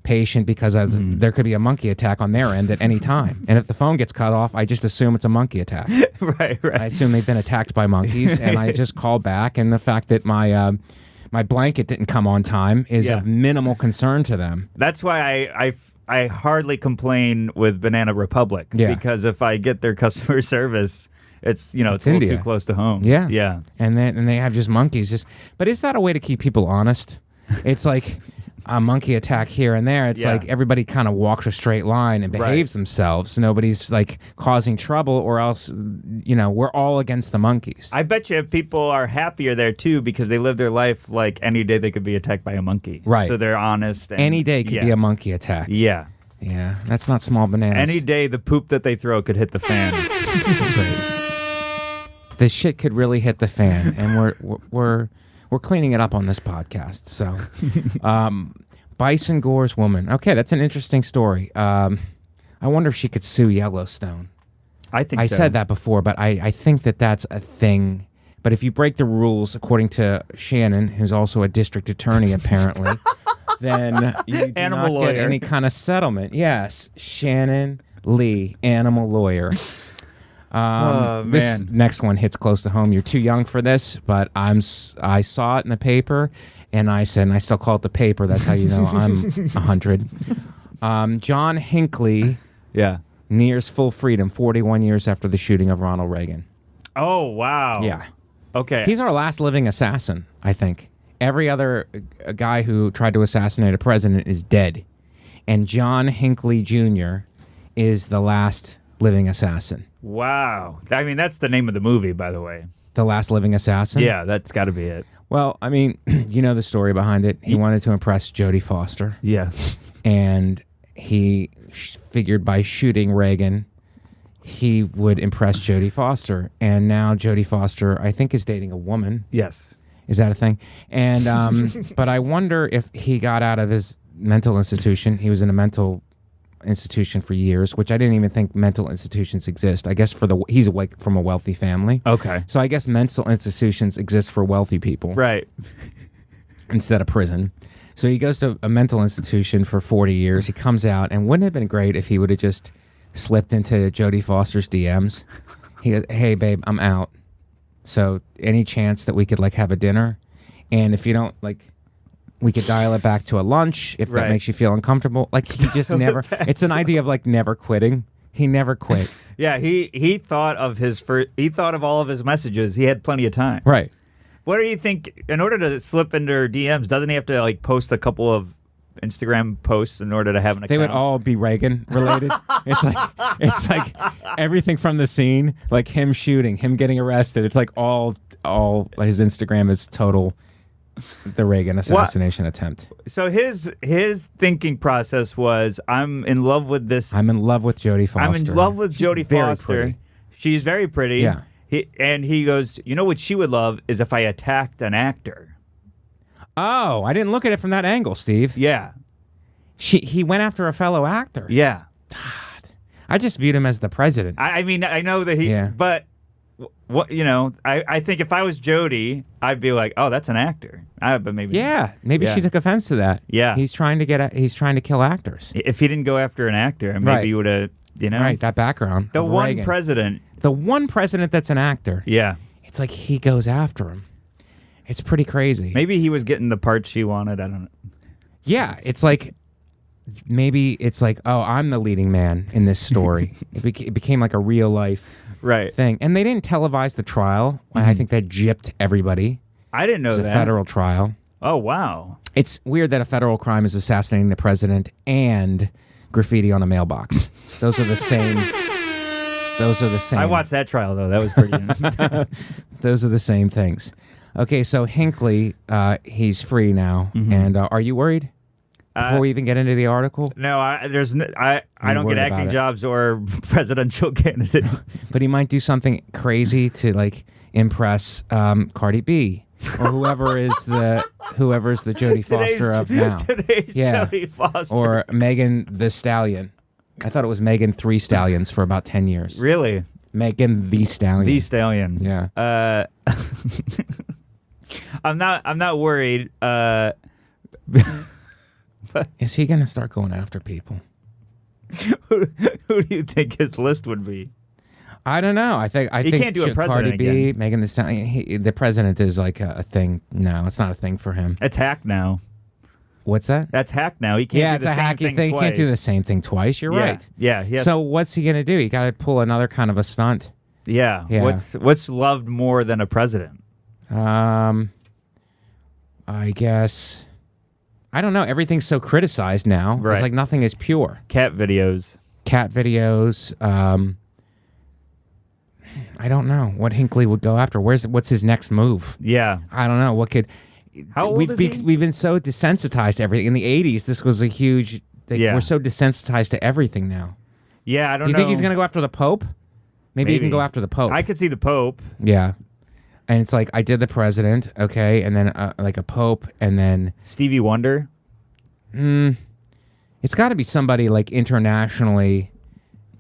patient because there could be a monkey attack on their end at any time. And if the phone gets cut off, I just assume it's a monkey attack. Right. I assume they've been attacked by monkeys, and I just call back. And the fact that my blanket didn't come on time is of minimal concern to them. That's why I hardly complain with Banana Republic. Yeah. Because if I get their customer service, it's a little India. too close to home. Yeah. Yeah. And they have just monkeys. But is that a way to keep people honest? It's like a monkey attack here and there. It's like everybody kind of walks a straight line and behaves themselves. Nobody's like causing trouble, or else, we're all against the monkeys. I bet you people are happier there too because they live their life like any day they could be attacked by a monkey. Right. So they're honest. And, Any day could be a monkey attack. Yeah. Yeah, that's not small bananas. Any day the poop that they throw could hit the fan. That's right. The shit could really hit the fan, and we're cleaning it up on this podcast. So, Bison gores woman. Okay, that's an interesting story. I wonder if she could sue Yellowstone. I think I so. said that before, but I think that's a thing. But if you break the rules, according to Shannon, who's also a district attorney apparently, then you do Animal not lawyer. get any kind of settlement. Yes, Shannon Lee, animal lawyer. This man. next one hits close to home. You're too young for this, but I saw it in the paper, and I said, and I still call it the paper. That's how you know I'm 100. John Hinckley nears full freedom 41 years after the shooting of Ronald Reagan. Oh, wow. Yeah. Okay. He's our last living assassin, I think. Every other guy who tried to assassinate a president is dead. And John Hinckley Jr. is the last living assassin. Wow. I mean, that's the name of the movie, by the way. The last living assassin? Yeah, that's got to be it. Well, I mean, you know the story behind it. He wanted to impress Jodie Foster. Yeah. And he figured by shooting Reagan, he would impress Jodie Foster. And now Jodie Foster, I think, is dating a woman. Yes. Is that a thing? And but I wonder if he got out of his mental institution. He was in a mental institution for years, which I didn't even think mental institutions exist. I guess he's like from a wealthy family. Okay. So I guess mental institutions exist for wealthy people. Right. Instead of prison. So he goes to a mental institution for 40 years. He comes out, and wouldn't it have been great if he would have just slipped into Jodie Foster's DMs? He goes, "Hey, babe, I'm out. So any chance that we could like have a dinner? And if you don't like We could dial it back to a lunch if Right. that makes you feel uncomfortable. Like he just never. It's an idea of like never quitting. He never quit. Yeah, he thought of he thought of all of his messages. He had plenty of time. Right. What do you think? In order to slip into her DMs, doesn't he have to like post a couple of Instagram posts in order to have an account? They would all be Reagan related. it's like everything from the scene, like him shooting, him getting arrested. It's like all his Instagram is total the Reagan assassination attempt. So his thinking process was, I'm in love with this. I'm in love with Jodie Foster. I'm in love with Jodie very Foster. pretty. She's very pretty. Yeah. He goes, you know what she would love is if I attacked an actor. Oh, I didn't look at it from that angle, Steve. Yeah. He went after a fellow actor. Yeah. I just viewed him as the president. I mean, I know that Yeah. but what I think if I was Jodie, I'd be like, oh, that's an actor. But maybe maybe Yeah. she took offense to that. Yeah. He's trying to kill actors. If he didn't go after an actor, maybe Right. he would have, Right, that background. the of one Reagan. president. The one president that's an actor. Yeah. It's like he goes after him. It's pretty crazy. Maybe he was getting the part she wanted. I don't know. Yeah, it's like maybe it's like, oh, I'm the leading man in this story. It became like a real life Right. thing, and they didn't televise the trial. I think that gypped everybody. I didn't know It was a that. federal trial. Oh, wow. It's weird that a federal crime is assassinating the president and graffiti on a mailbox. Those are the same. Those are the same. I watched that trial, though. That was pretty. Those are the same things. Okay, so Hinckley, he's free now, and are you worried? Before we even get into the article, No, I don't worried get acting about it? jobs or presidential candidate. but he might do something crazy to like impress Cardi B or whoever's the Jodie Foster of now, Today's Yeah. Jodie Foster. or Megan the Stallion. I thought it was Megan 3 Stallions for about 10 years. Really? Megan the Stallion. The Stallion. Yeah. I'm not worried. Is he gonna start going after people? Who do you think his list would be? I don't know. I think can't do a president Cardi B, again. Megan Thee Stallion. The president is like a thing. No, it's not a thing for him. It's hack now. What's that? That's hack now. He can't Yeah, do it's the a same hacky thing thing. He twice. can't do the same thing twice. You're Yeah. right. Yeah. Yes. So what's he gonna do? He got to pull another kind of a stunt. yeah. Yeah. What's loved more than a president? I guess. I don't know. Everything's so criticized now. Right. It's like nothing is pure. Cat videos. Cat videos. I don't know what Hinckley would go after. What's his next move? Yeah. I don't know. What could? How old is he? We've been so desensitized to everything. In the 80s, this was a huge. Yeah. We're so desensitized to everything now. Yeah. I don't Do you know. think he's going to go after the Pope? Maybe he can go after the Pope. I could see the Pope. Yeah. And it's like, I did the president, okay, and then like a Pope, and then Stevie Wonder. it's got to be somebody like internationally.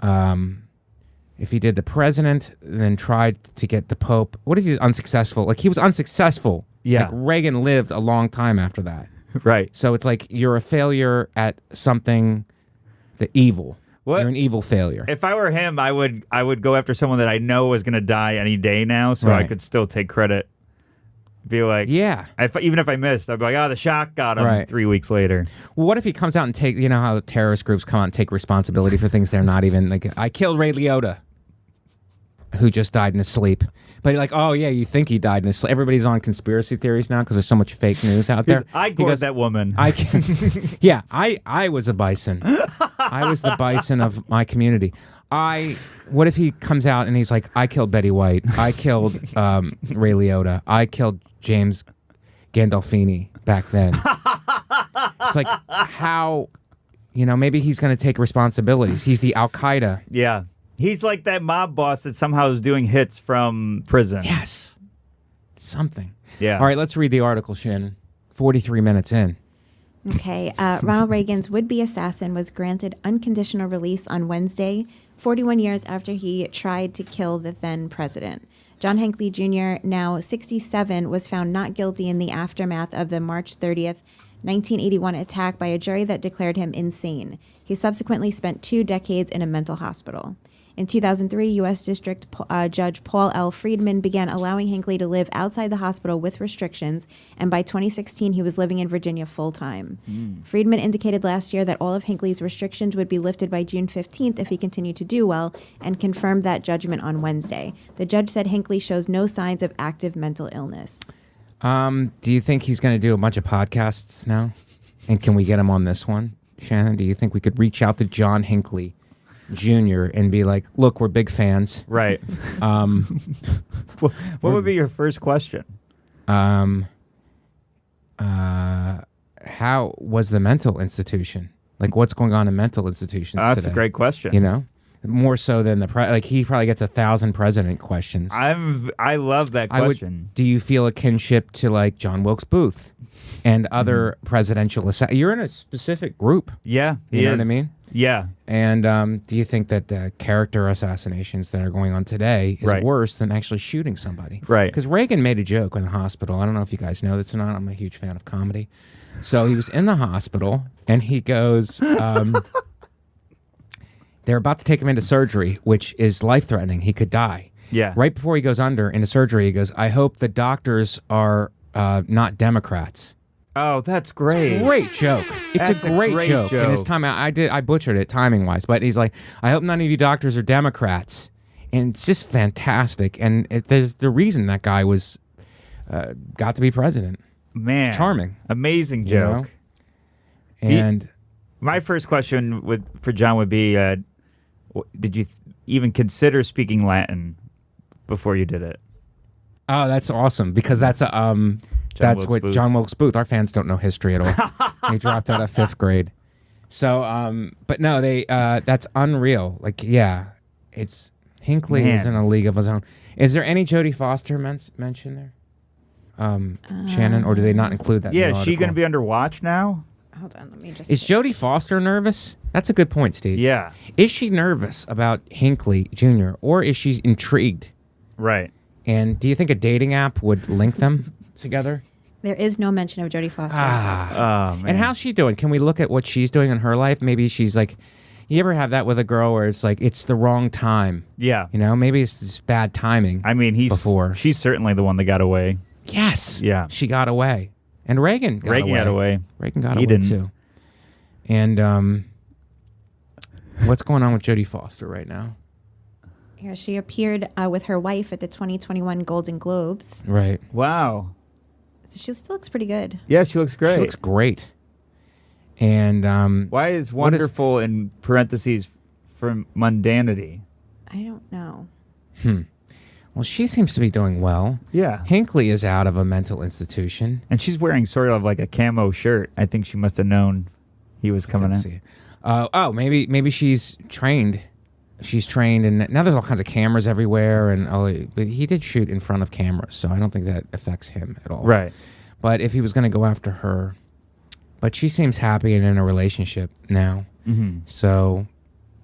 If he did the president, then tried to get the Pope. What if he's unsuccessful? Like, he was unsuccessful. Yeah. Like, Reagan lived a long time after that. Right. So it's like you're a failure at something, the evil. What? You're an evil failure. If I were him, I would go after someone that I know is going to die any day now, so I Right. could still take credit. Be like, Yeah. even if I missed, I'd be like, the shock got him Right. 3 weeks later. Well, what if he comes out and take, you know how the terrorist groups come out and take responsibility for things they're not even, like, I killed Ray Liotta, who just died in his sleep. But you're like, oh, yeah, you think he died in his sleep. Everybody's on conspiracy theories now because there's so much fake news out there. I He gored goes, that woman. Yeah, I was a bison. I was the bison of my community. What if he comes out and he's like, I killed Betty White. I killed Ray Liotta. I killed James Gandolfini back then. It's like, how, maybe he's going to take responsibilities. He's the Al-Qaeda. Yeah. He's like that mob boss that somehow is doing hits from prison. Yes. Something. Yeah. All right, let's read the article, Shannon. 43 minutes in. Okay. Ronald Reagan's would-be assassin was granted unconditional release on Wednesday, 41 years after he tried to kill the then president. John Hinckley Jr., now 67, was found not guilty in the aftermath of the March 30th, 1981 attack by a jury that declared him insane. He subsequently spent 2 decades in a mental hospital. In 2003, U.S. District Judge Paul L. Friedman began allowing Hinckley to live outside the hospital with restrictions, and by 2016, he was living in Virginia full-time. Friedman indicated last year that all of Hinckley's restrictions would be lifted by June 15th if he continued to do well, and confirmed that judgment on Wednesday. The judge said Hinckley shows no signs of active mental illness. Do you think he's going to do a bunch of podcasts now? And can we get him on this one, Shannon? Do you think we could reach out to John Hinckley Jr. and be like, look, we're big fans. Right. What would be your first question? How was the mental institution? Like, what's going on in mental institutions That's today? a great question. You know? More so than like he probably gets 1,000 president questions. I love that question. Do you feel a kinship to like John Wilkes Booth and other presidential you're in a specific group. Yeah. You know what I mean? Yeah. And do you think that character assassinations that are going on today is Right. worse than actually shooting somebody? Right. Because Reagan made a joke in the hospital. I don't know if you guys know this or not. I'm a huge fan of comedy. So he was in the hospital and he goes, they're about to take him into surgery, which is life-threatening. He could die. Yeah. Right before he goes into surgery, he goes, I hope the doctors are not Democrats. Oh, that's great. Great joke. It's That's a great joke. And his time, I butchered it timing-wise, but he's like, I hope none of you doctors are Democrats. And it's just fantastic. And there's the reason that guy was got to be president. Man. Charming. Amazing You know? joke. And My first question for John would be, did you even consider speaking Latin before you did it? oh, that's awesome because that's that's Wilkes what Booth. John Wilkes Booth. Our fans don't know history at all. He dropped out of 5th grade. So, but no, that's unreal. Like, yeah, it's Hinckley is in a league of his own. Is there any Jodie Foster mention there, Shannon, or do they not include that? Yeah, in the is she going to article? be under watch now? Hold on, let me just... Is Jodie Foster nervous? That's a good point, Steve. Yeah. Is she nervous about Hinckley Jr. or is she intrigued? Right. And do you think a dating app would link them together? There is no mention of Jodie Foster. Oh, man. And how's she doing? Can we look at what she's doing in her life? Maybe she's like, you ever have that with a girl where it's like, it's the wrong time? Yeah. You know, maybe it's just bad timing. I mean, she's certainly the one that got away. Yes. Yeah. She got away. And Reagan got away. got away. Reagan got He away didn't. too. And what's going on with Jodie Foster right now? Yeah, she appeared with her wife at the 2021 Golden Globes. Right. Wow. So she still looks pretty good. Yeah, she looks great. She looks great. And Why is wonderful in parentheses for mundanity? I don't know. well, she seems to be doing well. Yeah. Hinckley is out of a mental institution. And she's wearing sort of like a camo shirt. I think she must have known he was coming Let's in. see. Maybe she's trained. She's trained, and now there's all kinds of cameras everywhere. But he did shoot in front of cameras, so I don't think that affects him at all. Right. But if he was going to go after her, but she seems happy and in a relationship now, so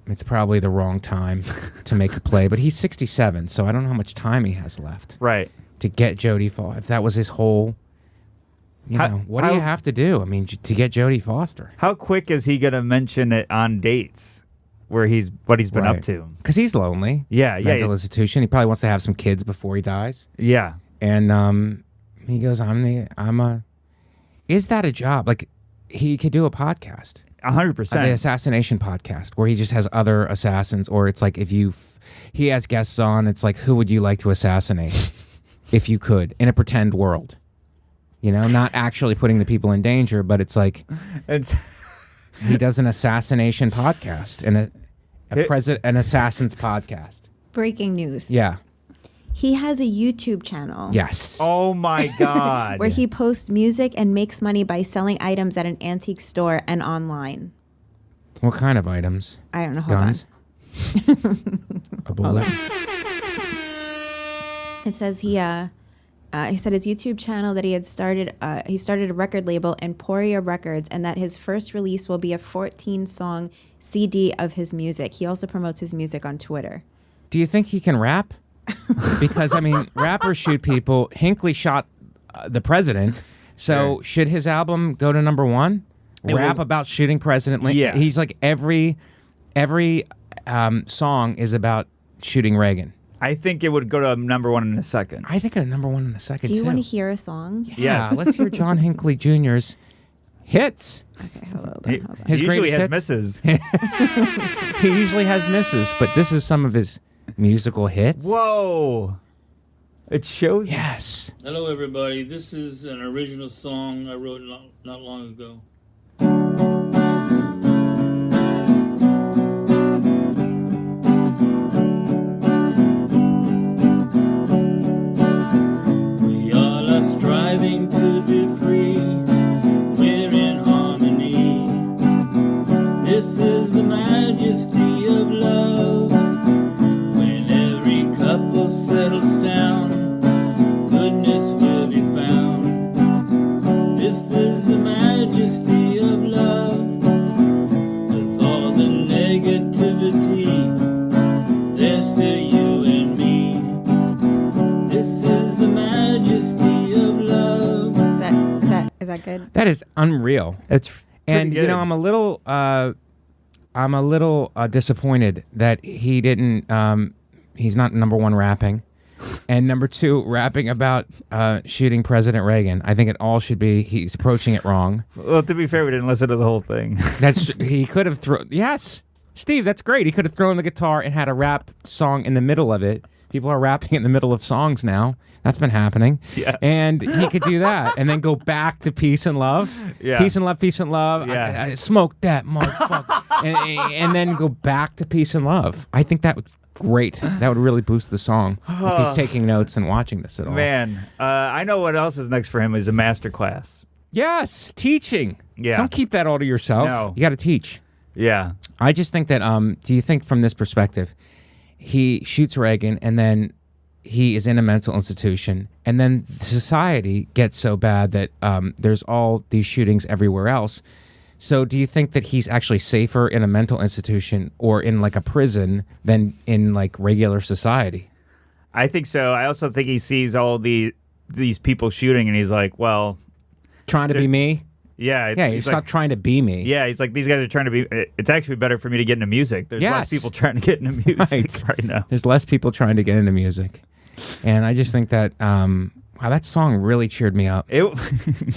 it's probably the wrong time to make a play. But he's 67, so I don't know how much time he has left Right. to get Jodie Foster. If that was his whole, what do you have to do? I mean, to get Jodie Foster. How quick is he going to mention it on dates where what he's been up to? Because he's lonely. Yeah, yeah. Mental institution. He probably wants to have some kids before he dies. Yeah. And he goes, is that a job? Like, he could do a podcast. 100%. The assassination podcast, where he just has other assassins, or it's like he has guests on, it's like, who would you like to assassinate if you could, in a pretend world? You know, not actually putting the people in danger, but it's like he does an assassination podcast and an assassin's podcast. Breaking news. Yeah. He has a YouTube channel. Yes. Oh, my God. Where he posts music and makes money by selling items at an antique store and online. What kind of items? I don't know. Hold Guns? A bullet? It says he said his YouTube channel that he started a record label, Emporia Records, and that his first release will be a 14-song CD of his music. He also promotes his music on Twitter. Do you think he can rap? Because, I mean, rappers shoot people. Hinckley shot the president. So should his album go to number one? Rap about shooting President Lincoln? Yeah. He's like every song is about shooting Reagan. I think it would go to number one in a second. I think a number one in a second, Do you too. want to hear a song? Yeah, Yes. let's hear John Hinckley Jr.'s hits. Okay, hold on. His He usually greatest has hits? misses. He usually has misses, but this is some of his musical hits. Whoa. It shows. Yes. Hello, everybody. This is an original song I wrote not long ago. We all are striving to be free. We're in harmony. This is the majesty of love. When every couple settles down, goodness will be found. This is the majesty of love. With all the negativity, there's still you and me. This is the majesty of love. Is that good? That is unreal. It's And pretty you know, good. I'm a little disappointed that he didn't. He's not number one rapping, and number two rapping about shooting President Reagan. I think it all should be. He's approaching it wrong. Well, to be fair, we didn't listen to the whole thing. He could have thrown. Yes, Steve, that's great. He could have thrown the guitar and had a rap song in the middle of it. People are rapping in the middle of songs now. That's been happening. Yeah. And he could do that and then go back to peace and love. Yeah. Peace and love, peace and love. Yeah. I smoke that motherfucker. and then go back to peace and love. I think that would great. That would really boost the song if he's taking notes and watching this at all. Man, I know what else is next for him is a master class. Yes, teaching. Yeah. Don't keep that all to yourself. No. You got to teach. Yeah. I just think that, do you think from this perspective, he shoots Reagan and then he is in a mental institution and then society gets so bad that there's all these shootings everywhere else. So do you think that he's actually safer in a mental institution or in like a prison than in like regular society? I think so. I also think he sees all these people shooting and he's like, well, Trying to be me? yeah. Yeah, you he's stop like, trying to be me. yeah, he's like, these guys are trying to be, it's actually better for me to get into music. There's less Yes. people trying to get into music right now. There's less people trying to get into music. And I just think that, wow, that song really cheered me up. It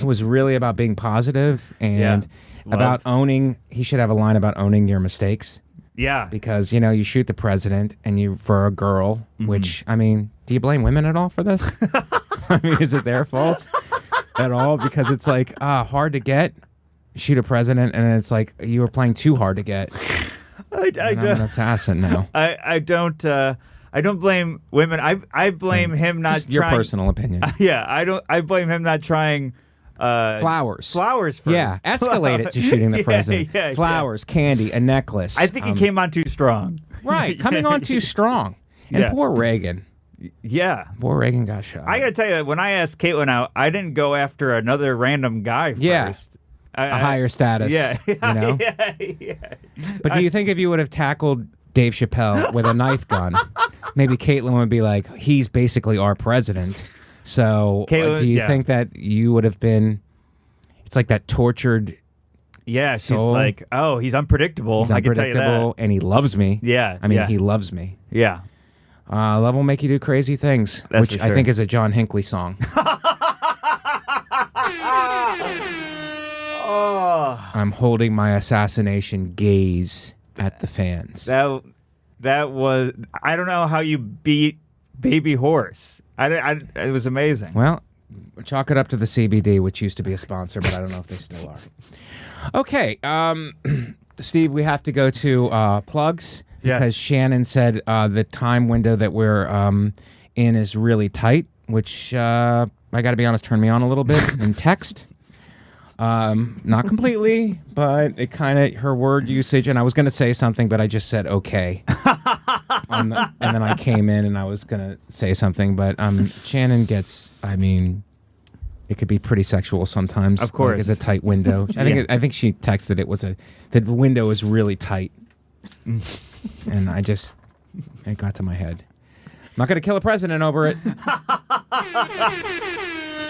was really about being positive and Yeah. about owning. He should have a line about owning your mistakes yeah. because, you know, you shoot the president and you for a girl, Mm-hmm. which, I mean, do you blame women at all for this? I mean, is it their fault at all? Because it's like, hard to get, shoot a president, and it's like you were playing too hard to get. I And I'm an assassin now. I don't blame women. I blame him not Just your trying. personal opinion. Yeah, I blame him not trying. Flowers. Flowers first. Yeah, escalate it to shooting the Yeah, president. yeah. Flowers, candy, a necklace. I think he came on too strong. Right, coming on too strong. And Yeah. poor Reagan. Yeah. Poor Reagan got shot. I gotta tell you, when I asked Caitlin out, I didn't go after another random guy Yeah. first. a higher status. Yeah. You know? yeah. But do you think if you would have tackled Dave Chappelle with a knife gun, maybe Caitlin would be like, he's basically our president. So Caitlin- do you yeah. think that you would have been, it's like that tortured, Yeah, she's So- like, oh, he's unpredictable. he's I can tell you unpredictable, that. and he loves me. Yeah, I mean, yeah. he loves me. Yeah. Love will make you do crazy things, That's which for I sure. think is a John Hinckley song. Oh, I'm holding my assassination gaze at the fans. that was. I don't know how you beat Baby Horse. It was amazing. Well, chalk it up to the CBD, which used to be a sponsor, but I don't know if they still are. Okay, Steve, we have to go to plugs Yes. because Shannon said the time window that we're in is really tight, which I got to be honest, turned me on a little bit in text. Not completely, but it kind of her word usage, and I was going to say something, but I just said okay. And then I came in and I was going to say something, but Shannon gets, I mean, it could be pretty sexual sometimes. Of course. Like it's a tight window. I think she texted it was the window is really tight. And it got to my head. I'm not going to kill a president over it.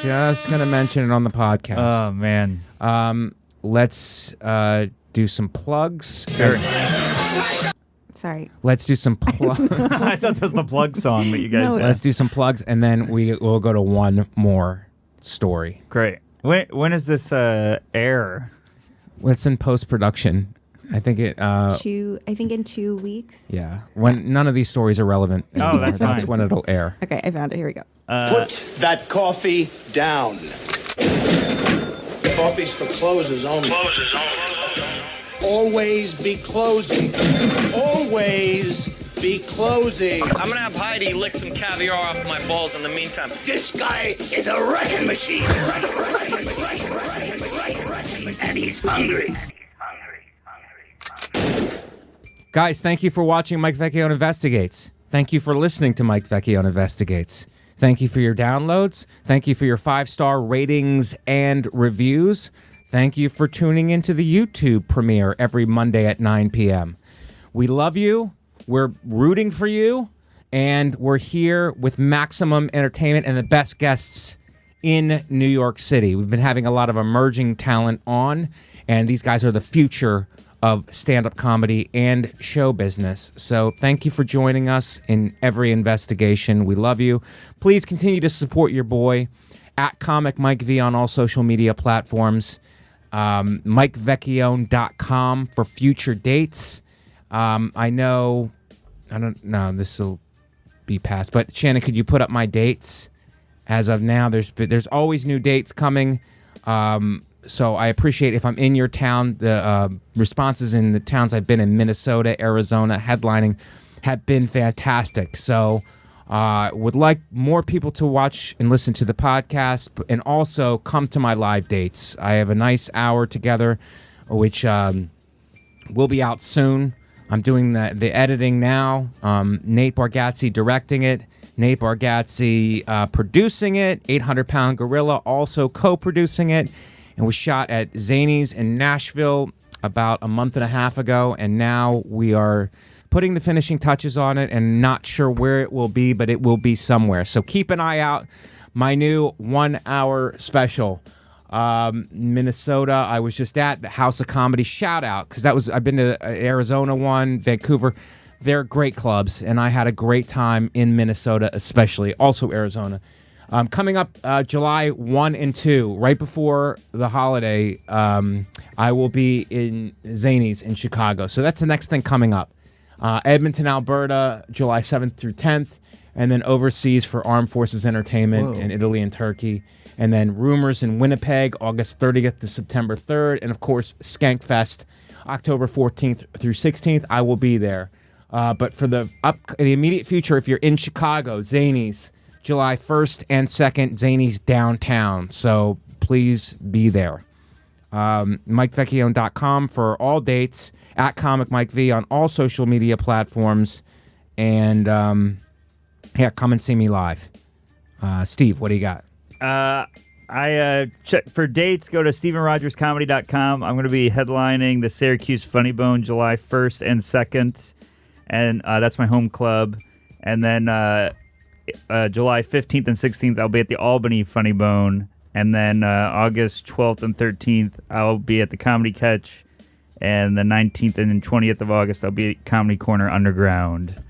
Just going to mention it on the podcast. Oh man. Let's do some plugs. Sorry. Let's do some plugs. I thought that was the plug song that you guys No. had. Let's do some plugs, and then we'll go to one more story. Great. When is this air? It's in post-production. I think it. I think in 2 weeks. Yeah. When none of these stories are relevant. Oh, anymore. that's That's fine. when it'll air. Okay, I found it. Here we go. Put that coffee down. Coffee's for closers only. Always be closing. Always be closing. I'm gonna have Heidi lick some caviar off my balls in the meantime. This guy is a wrecking machine. And he's hungry. Guys, thank you for watching Mike Vecchione Investigates. Thank you for listening to Mike Vecchione Investigates. Thank you for your downloads. Thank you for your 5-star ratings and reviews. Thank you for tuning into the YouTube premiere every Monday at 9 p.m. We love you. We're rooting for you. And we're here with maximum entertainment and the best guests in New York City. We've been having a lot of emerging talent on, and these guys are the future of stand-up comedy and show business. So thank you for joining us in every investigation. We love you. Please continue to support your boy at Comic Mike V on all social media platforms. MikeVecchione.com for future dates. I don't know, this will be past, but Shannon, could you put up my dates? As of now, there's always new dates coming. So I appreciate if I'm in your town. The responses in the towns I've been in, Minnesota, Arizona, headlining, have been fantastic. So would like more people to watch and listen to the podcast, and also come to my live dates. I have a nice hour together, which will be out soon. I'm doing the editing now. Nate Bargatze directing it. Nate Bargatze producing it. 800-Pound Gorilla also co-producing it. And was shot at Zanies in Nashville about a month and a half ago. And now we are putting the finishing touches on it, and not sure where it will be, but it will be somewhere. So keep an eye out. My new 1-hour special. Minnesota, I was just at the House of Comedy. Shout out, because I've been to Arizona one, Vancouver. They're great clubs, and I had a great time in Minnesota, especially. Also Arizona. Coming up July 1 and 2, right before the holiday, I will be in Zanies in Chicago. So that's the next thing coming up. Edmonton, Alberta, July 7th through 10th, and then overseas for Armed Forces Entertainment in Italy and Turkey. And then Rumors in Winnipeg, August 30th to September 3rd. And, of course, Skankfest, October 14th through 16th. I will be there. But for the immediate future, if you're in Chicago, Zanies, July 1st and 2nd, Zanies downtown. So please be there. MikeVecchione.com for all dates. At Comic Mike V on all social media platforms. And, come and see me live. Steve, what do you got? For dates, go to StephenRogersComedy.com. I'm going to be headlining the Syracuse Funny Bone July 1st and 2nd. And that's my home club. And then July 15th and 16th, I'll be at the Albany Funny Bone. And then August 12th and 13th, I'll be at the Comedy Catch. And the 19th and 20th of August, I'll be at Comedy Corner Underground.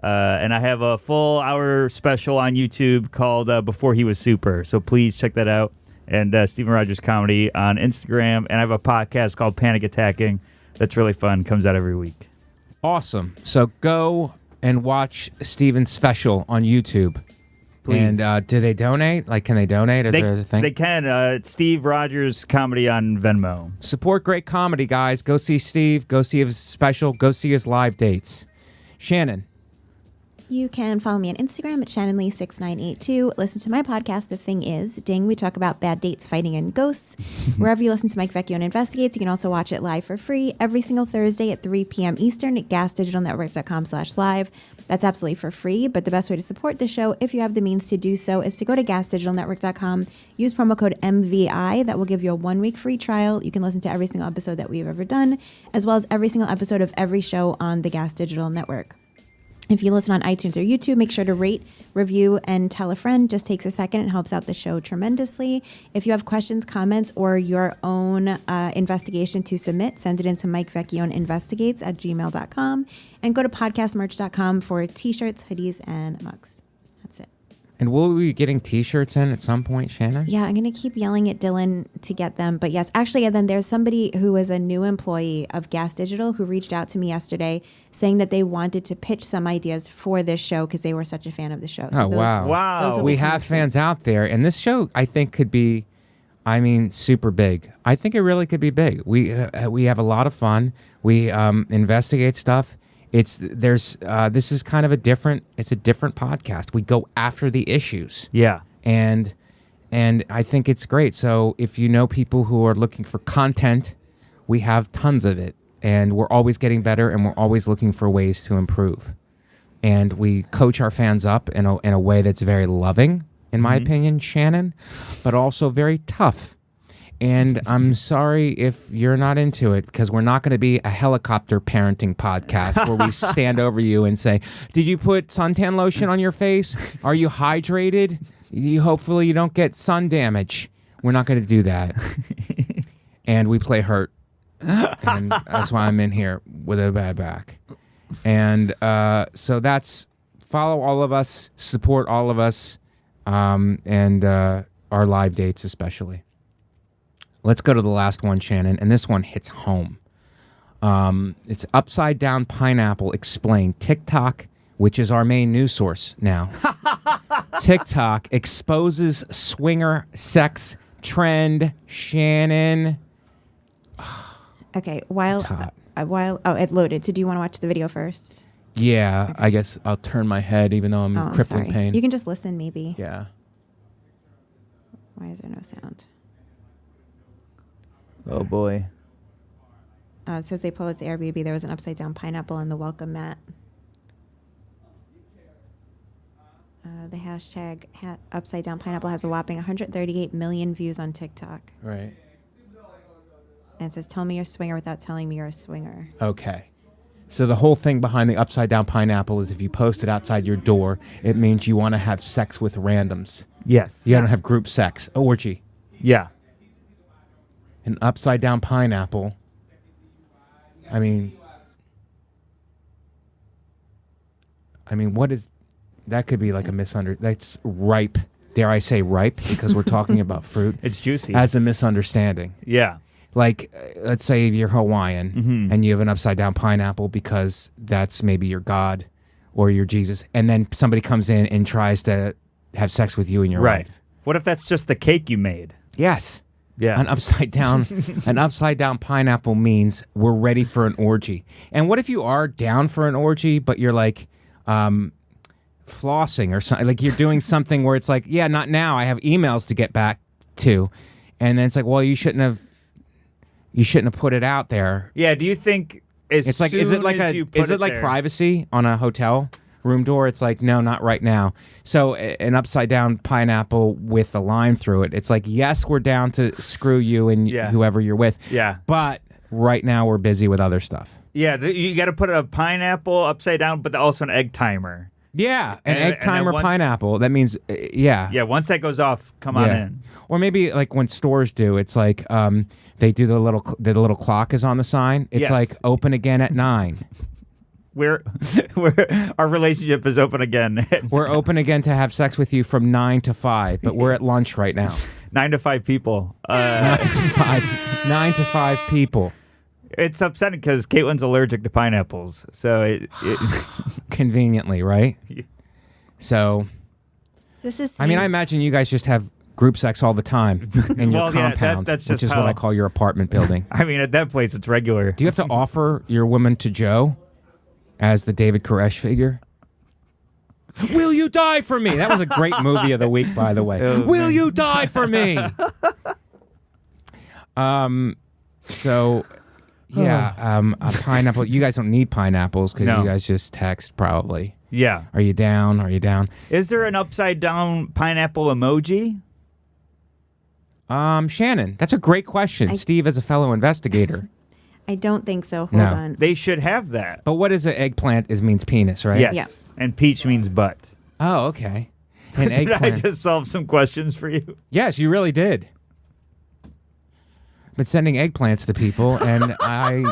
And I have a full hour special on YouTube called Before He Was Super. So please check that out. And Stephen Rogers Comedy on Instagram. And I have a podcast called Panic Attacking that's really fun. Comes out every week. Awesome. So go and watch Steven's special on YouTube. Please. And do they donate? Like, can they donate? Is there a thing? They can. It's Steve Rogers Comedy on Venmo. Support great comedy, guys. Go see Steve. Go see his special. Go see his live dates. Shannon. You can follow me on Instagram at ShannonLee6982. Listen to my podcast, The Thing Is. Ding, we talk about bad dates, fighting, and ghosts. Wherever you listen to Mike Vecchione Investigates, you can also watch it live for free every single Thursday at 3 p.m. Eastern at gasdigitalnetworks.com/live. That's absolutely for free, but the best way to support the show, if you have the means to do so, is to go to gasdigitalnetwork.com, use promo code MVI. That will give you a 1-week free trial. You can listen to every single episode that we've ever done, as well as every single episode of every show on the Gas Digital Network. If you listen on iTunes or YouTube, make sure to rate, review, and tell a friend. Just takes a second. It helps out the show tremendously. If you have questions, comments, or your own investigation to submit, send it in to MikeVecchioneInvestigates at gmail.com and go to podcastmerch.com for t-shirts, hoodies, and mugs. That's it. And will we be getting T-shirts in at some point, Shannon? Yeah, I'm going to keep yelling at Dylan to get them. But yes, actually, and then there's somebody who is a new employee of Gas Digital who reached out to me yesterday saying that they wanted to pitch some ideas for this show because they were such a fan of the show. So Wow. those will We be have coming fans out there, and this show, I think, could be, super big. I think it really could be big. We have a lot of fun. We investigate stuff. This is kind of a different podcast. We go after the issues. Yeah. And I think it's great. So if you know people who are looking for content, we have tons of it. And we're always getting better, and we're always looking for ways to improve. And we coach our fans up in a way that's very loving, in my opinion, Shannon, but also very tough. And I'm sorry if you're not into it, because we're not going to be a helicopter parenting podcast where we stand over you and say, did you put suntan lotion on your face? Are you hydrated? Hopefully you don't get sun damage. We're not going to do that. And we play hurt. And that's why I'm in here with a bad back. And so that's, follow all of us, support all of us, and our live dates especially. Let's go to the last one, Shannon, and this one hits home. It's Upside Down Pineapple Explained. TikTok, which is our main news source now. TikTok exposes swinger sex trend. Shannon. Okay, it loaded. So do you want to watch the video first? Yeah, I guess I'll turn my head even though I'm in crippling sorry. pain. You can just listen, maybe. Yeah. Why is there no sound? Oh, boy. It says they pulled it to Airbnb. There was an upside down pineapple in the welcome mat. The hashtag upside down pineapple has a whopping 138 million views on TikTok. Right. And it says, tell me you're a swinger without telling me you're a swinger. Okay. So the whole thing behind the upside down pineapple is if you post it outside your door, it means you want to have sex with randoms. Yes. You don't have group sex. Orgy. Yeah. An upside down pineapple. I mean, what is that? Could be like a that's ripe. Dare I say ripe? Because we're talking about fruit. It's juicy. As a misunderstanding. Yeah. Like, let's say you're Hawaiian and you have an upside down pineapple because that's maybe your God or your Jesus. And then somebody comes in and tries to have sex with you and your wife. What if that's just the cake you made? Yes. Yeah. An upside down pineapple means we're ready for an orgy. And what if you are down for an orgy, but you're like flossing or something? Like you're doing something where it's like, yeah, not now. I have emails to get back to. And then it's like, well, you shouldn't have put it out there. Yeah. Do you think is it like privacy on a hotel room door? It's like, no, not right now. So an upside down pineapple with a line through it. It's like, yes, we're down to screw you and whoever you're with. Yeah. But right now we're busy with other stuff. Yeah. You got to put a pineapple upside down, but also an egg timer. Yeah, an egg timer pineapple. That means, yeah. Yeah, once that goes off, come on in. Or maybe like when stores do, it's like they do the little clock is on the sign. It's like open again at 9. We're our relationship is open again. We're open again to have sex with you from 9 to 5, but we're at lunch right now. 9 to 5 people. 9 to 5 people. It's upsetting because Caitlin's allergic to pineapples, so it conveniently, right? So, this is. I imagine you guys just have group sex all the time in your compound, that's which is what I call your apartment building. I mean, at that place, it's regular. Do you have to offer your woman to Joe as the David Koresh figure? Will you die for me? That was a great movie of the week, by the way. Will you die for me? So, yeah, a pineapple. You guys don't need pineapples because you guys just text probably. Yeah. Are you down? Are you down? Is there an upside down pineapple emoji? Shannon, that's a great question. Steve, as a fellow investigator. I don't think so. Hold No. on. They should have that. But what is an eggplant? Means penis, right? Yes. Yeah. And peach means butt. Oh, okay. An Did I eggplant. just solve some questions for you? Yes, you really did. Been sending eggplants to people, and I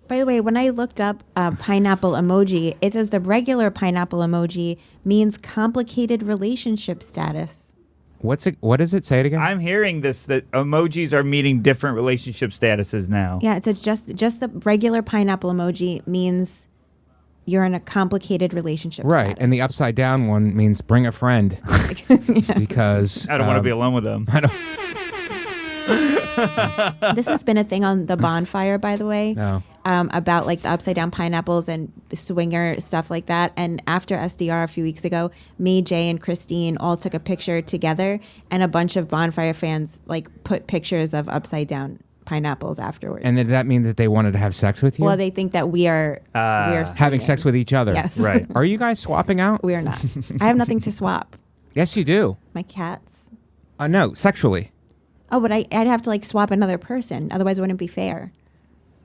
By the way, when I looked up pineapple emoji, it says the regular pineapple emoji means complicated relationship status. What does it say it again? I'm hearing this, that emojis are meeting different relationship statuses now. Yeah, it says just the regular pineapple emoji means you're in a complicated relationship Right, status. and the upside down one means bring a friend because I don't want to be alone with them. I don't. This has been a thing on the bonfire, by the way. No. About like the upside down pineapples and swinger stuff like that. And after SDR a few weeks ago, me, Jay, and Christine all took a picture together, and a bunch of bonfire fans like put pictures of upside down pineapples afterwards. And did that mean that they wanted to have sex with you? well, they think that we are having swinging. sex with each other. Yes. Right. Are you guys swapping out? We are not. I have nothing to swap. Yes, you do. My cats. No, sexually. Oh, but I'd have to like swap another person. Otherwise, it wouldn't be fair.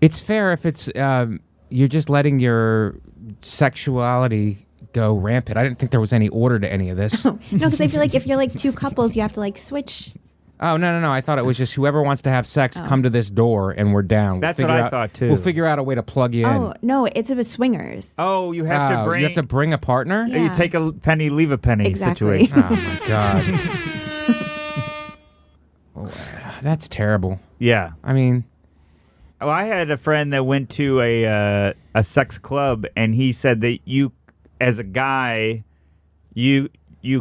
It's fair if it's you're just letting your sexuality go rampant. I didn't think there was any order to any of this. No, because I feel like if you're like two couples, you have to like switch. Oh, no. I thought it was just whoever wants to have sex, come to this door and we're down. That's what I thought, too. We'll figure out a way to plug you in. Oh no, it's with swingers. Oh, you have to bring. You have to bring a partner? Yeah. You take a penny, leave a penny Exactly. situation. Oh, my God. Oh, that's terrible. Yeah. I mean, Well, I had a friend that went to a sex club, and he said that you, as a guy, you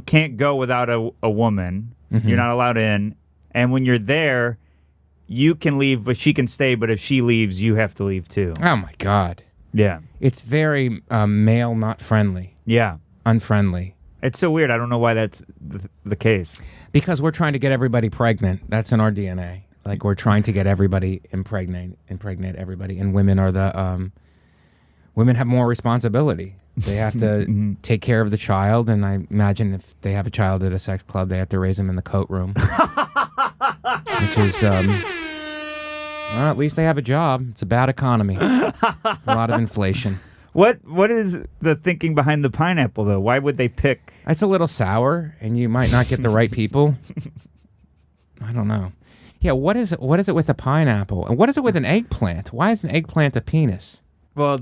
can't go without a woman. Mm-hmm. You're not allowed in. And when you're there, you can leave, but she can stay. But if she leaves, you have to leave too. oh, my God. Yeah. It's very male, not friendly, Yeah. unfriendly. It's so weird. I don't know why that's the case. Because we're trying to get everybody pregnant. That's in our DNA. Like we're trying to get everybody impregnate everybody, and women are the women have more responsibility. They have to take care of the child, and I imagine if they have a child at a sex club, they have to raise him in the coat room, which is well, at least they have a job. It's a bad economy, a lot of inflation. What is the thinking behind the pineapple though? Why would they pick? It's a little sour, and you might not get the right people. I don't know. Yeah, what is it? What is it with a pineapple, and what is it with an eggplant? Why is an eggplant a penis? Well,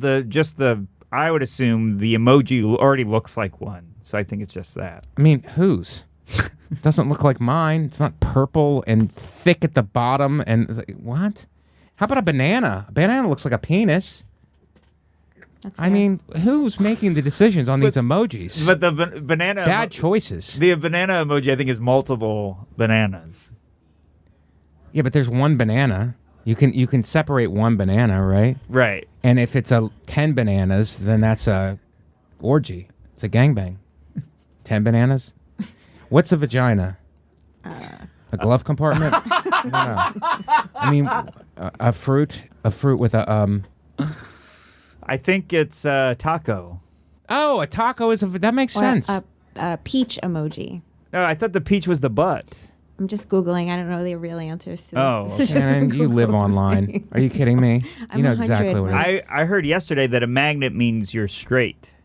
I would assume the emoji already looks like one, so I think it's just that. I mean, whose? It doesn't look like mine. It's not purple and thick at the bottom. And it's like, what? How about a banana? A banana looks like a penis. That's I fair. mean, who's making the decisions on these emojis? But the banana Bad choices. The banana emoji, I think, is multiple bananas. Yeah, but there's one banana. You can separate one banana, right? Right. And if it's 10 bananas, then that's a orgy. It's a gangbang. 10 bananas? What's a vagina? A glove compartment? I don't know. I mean, a fruit with a I think it's taco. Oh, a taco is that makes sense. A peach emoji. No, I thought the peach was the butt. I'm just Googling. I don't know the real answers to this. Oh, This is just Shannon, you live Google's online. thing. Are you kidding me? I'm You know 100. exactly what it is. I heard yesterday that a magnet means you're straight.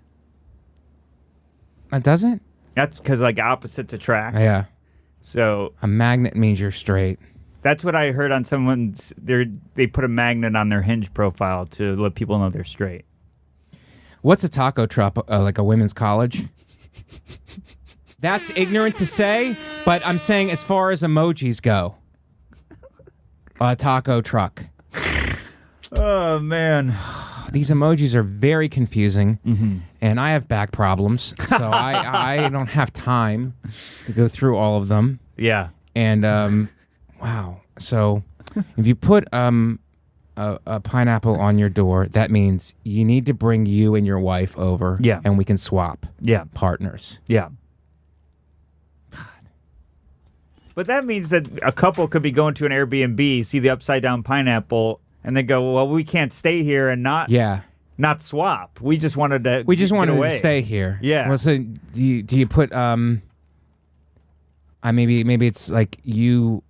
Does it? That's because like opposites attract. Yeah. So A magnet means you're straight. that's what I heard on someone's. They put a magnet on their Hinge profile to let people know they're straight. What's a taco truck? Like a women's college? That's ignorant to say, but I'm saying as far as emojis go, a taco truck. Oh man. These emojis are very confusing, and I have back problems, so I don't have time to go through all of them. Yeah. And wow, so if you put a pineapple on your door, that means you need to bring you and your wife over, Yeah. and we can swap Yeah. partners. Yeah. But that means that a couple could be going to an Airbnb, see the upside down pineapple, and they go, "Well, we can't stay here and not swap. We just wanted to. We just get wanted away. to stay here. Yeah. Well, so do you put maybe it's like you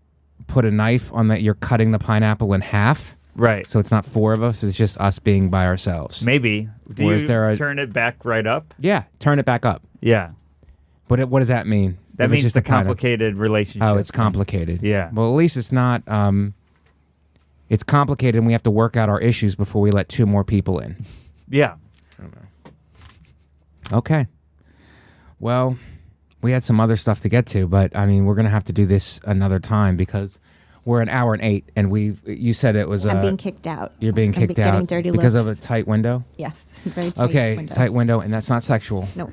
put a knife on that. You're cutting the pineapple in half. Right. So it's not 4 of us. It's just us being by ourselves. Maybe. Do Or is you there a- turn it back right up? Yeah. Turn it back up. Yeah. But what does that mean? That If it's means just the a pineapple? complicated relationship. Oh, it's complicated. Yeah. Well, at least it's not. It's complicated, and we have to work out our issues before we let 2 more people in. Yeah. Okay. Well, we had some other stuff to get to, but I mean, we're gonna have to do this another time because we're an hour and 8, and you said it was. I'm being kicked out. You're being I'm kicked out getting dirty because looks. of a tight window. Yes, very tight. Okay, window. tight window, and that's not sexual. No.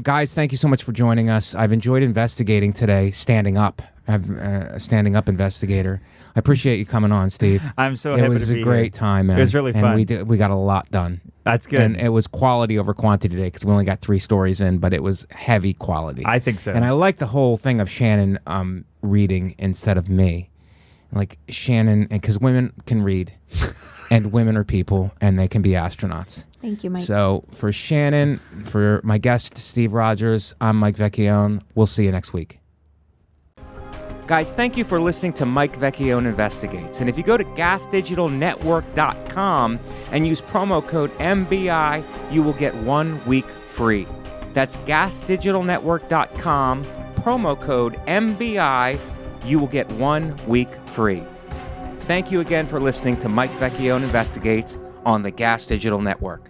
Guys, thank you so much for joining us. I've enjoyed investigating today, standing up. I'm a standing up investigator. I appreciate you coming on, Steve. I'm so it happy was to be a great here. time, man. It was really and fun. we got a lot done. That's good. And it was quality over quantity today because we only got 3 stories in, but it was heavy quality. I think so. And I like the whole thing of Shannon reading instead of me. Like Shannon, because women can read, and women are people, and they can be astronauts. Thank you, Mike. So for Shannon, for my guest, Steve Rogers, I'm Mike Vecchione. We'll see you next week. Guys, thank you for listening to Mike Vecchione Investigates. And if you go to gasdigitalnetwork.com and use promo code MBI, you will get 1 week free. That's gasdigitalnetwork.com, promo code MBI, you will get 1 week free. Thank you again for listening to Mike Vecchione Investigates on the Gas Digital Network.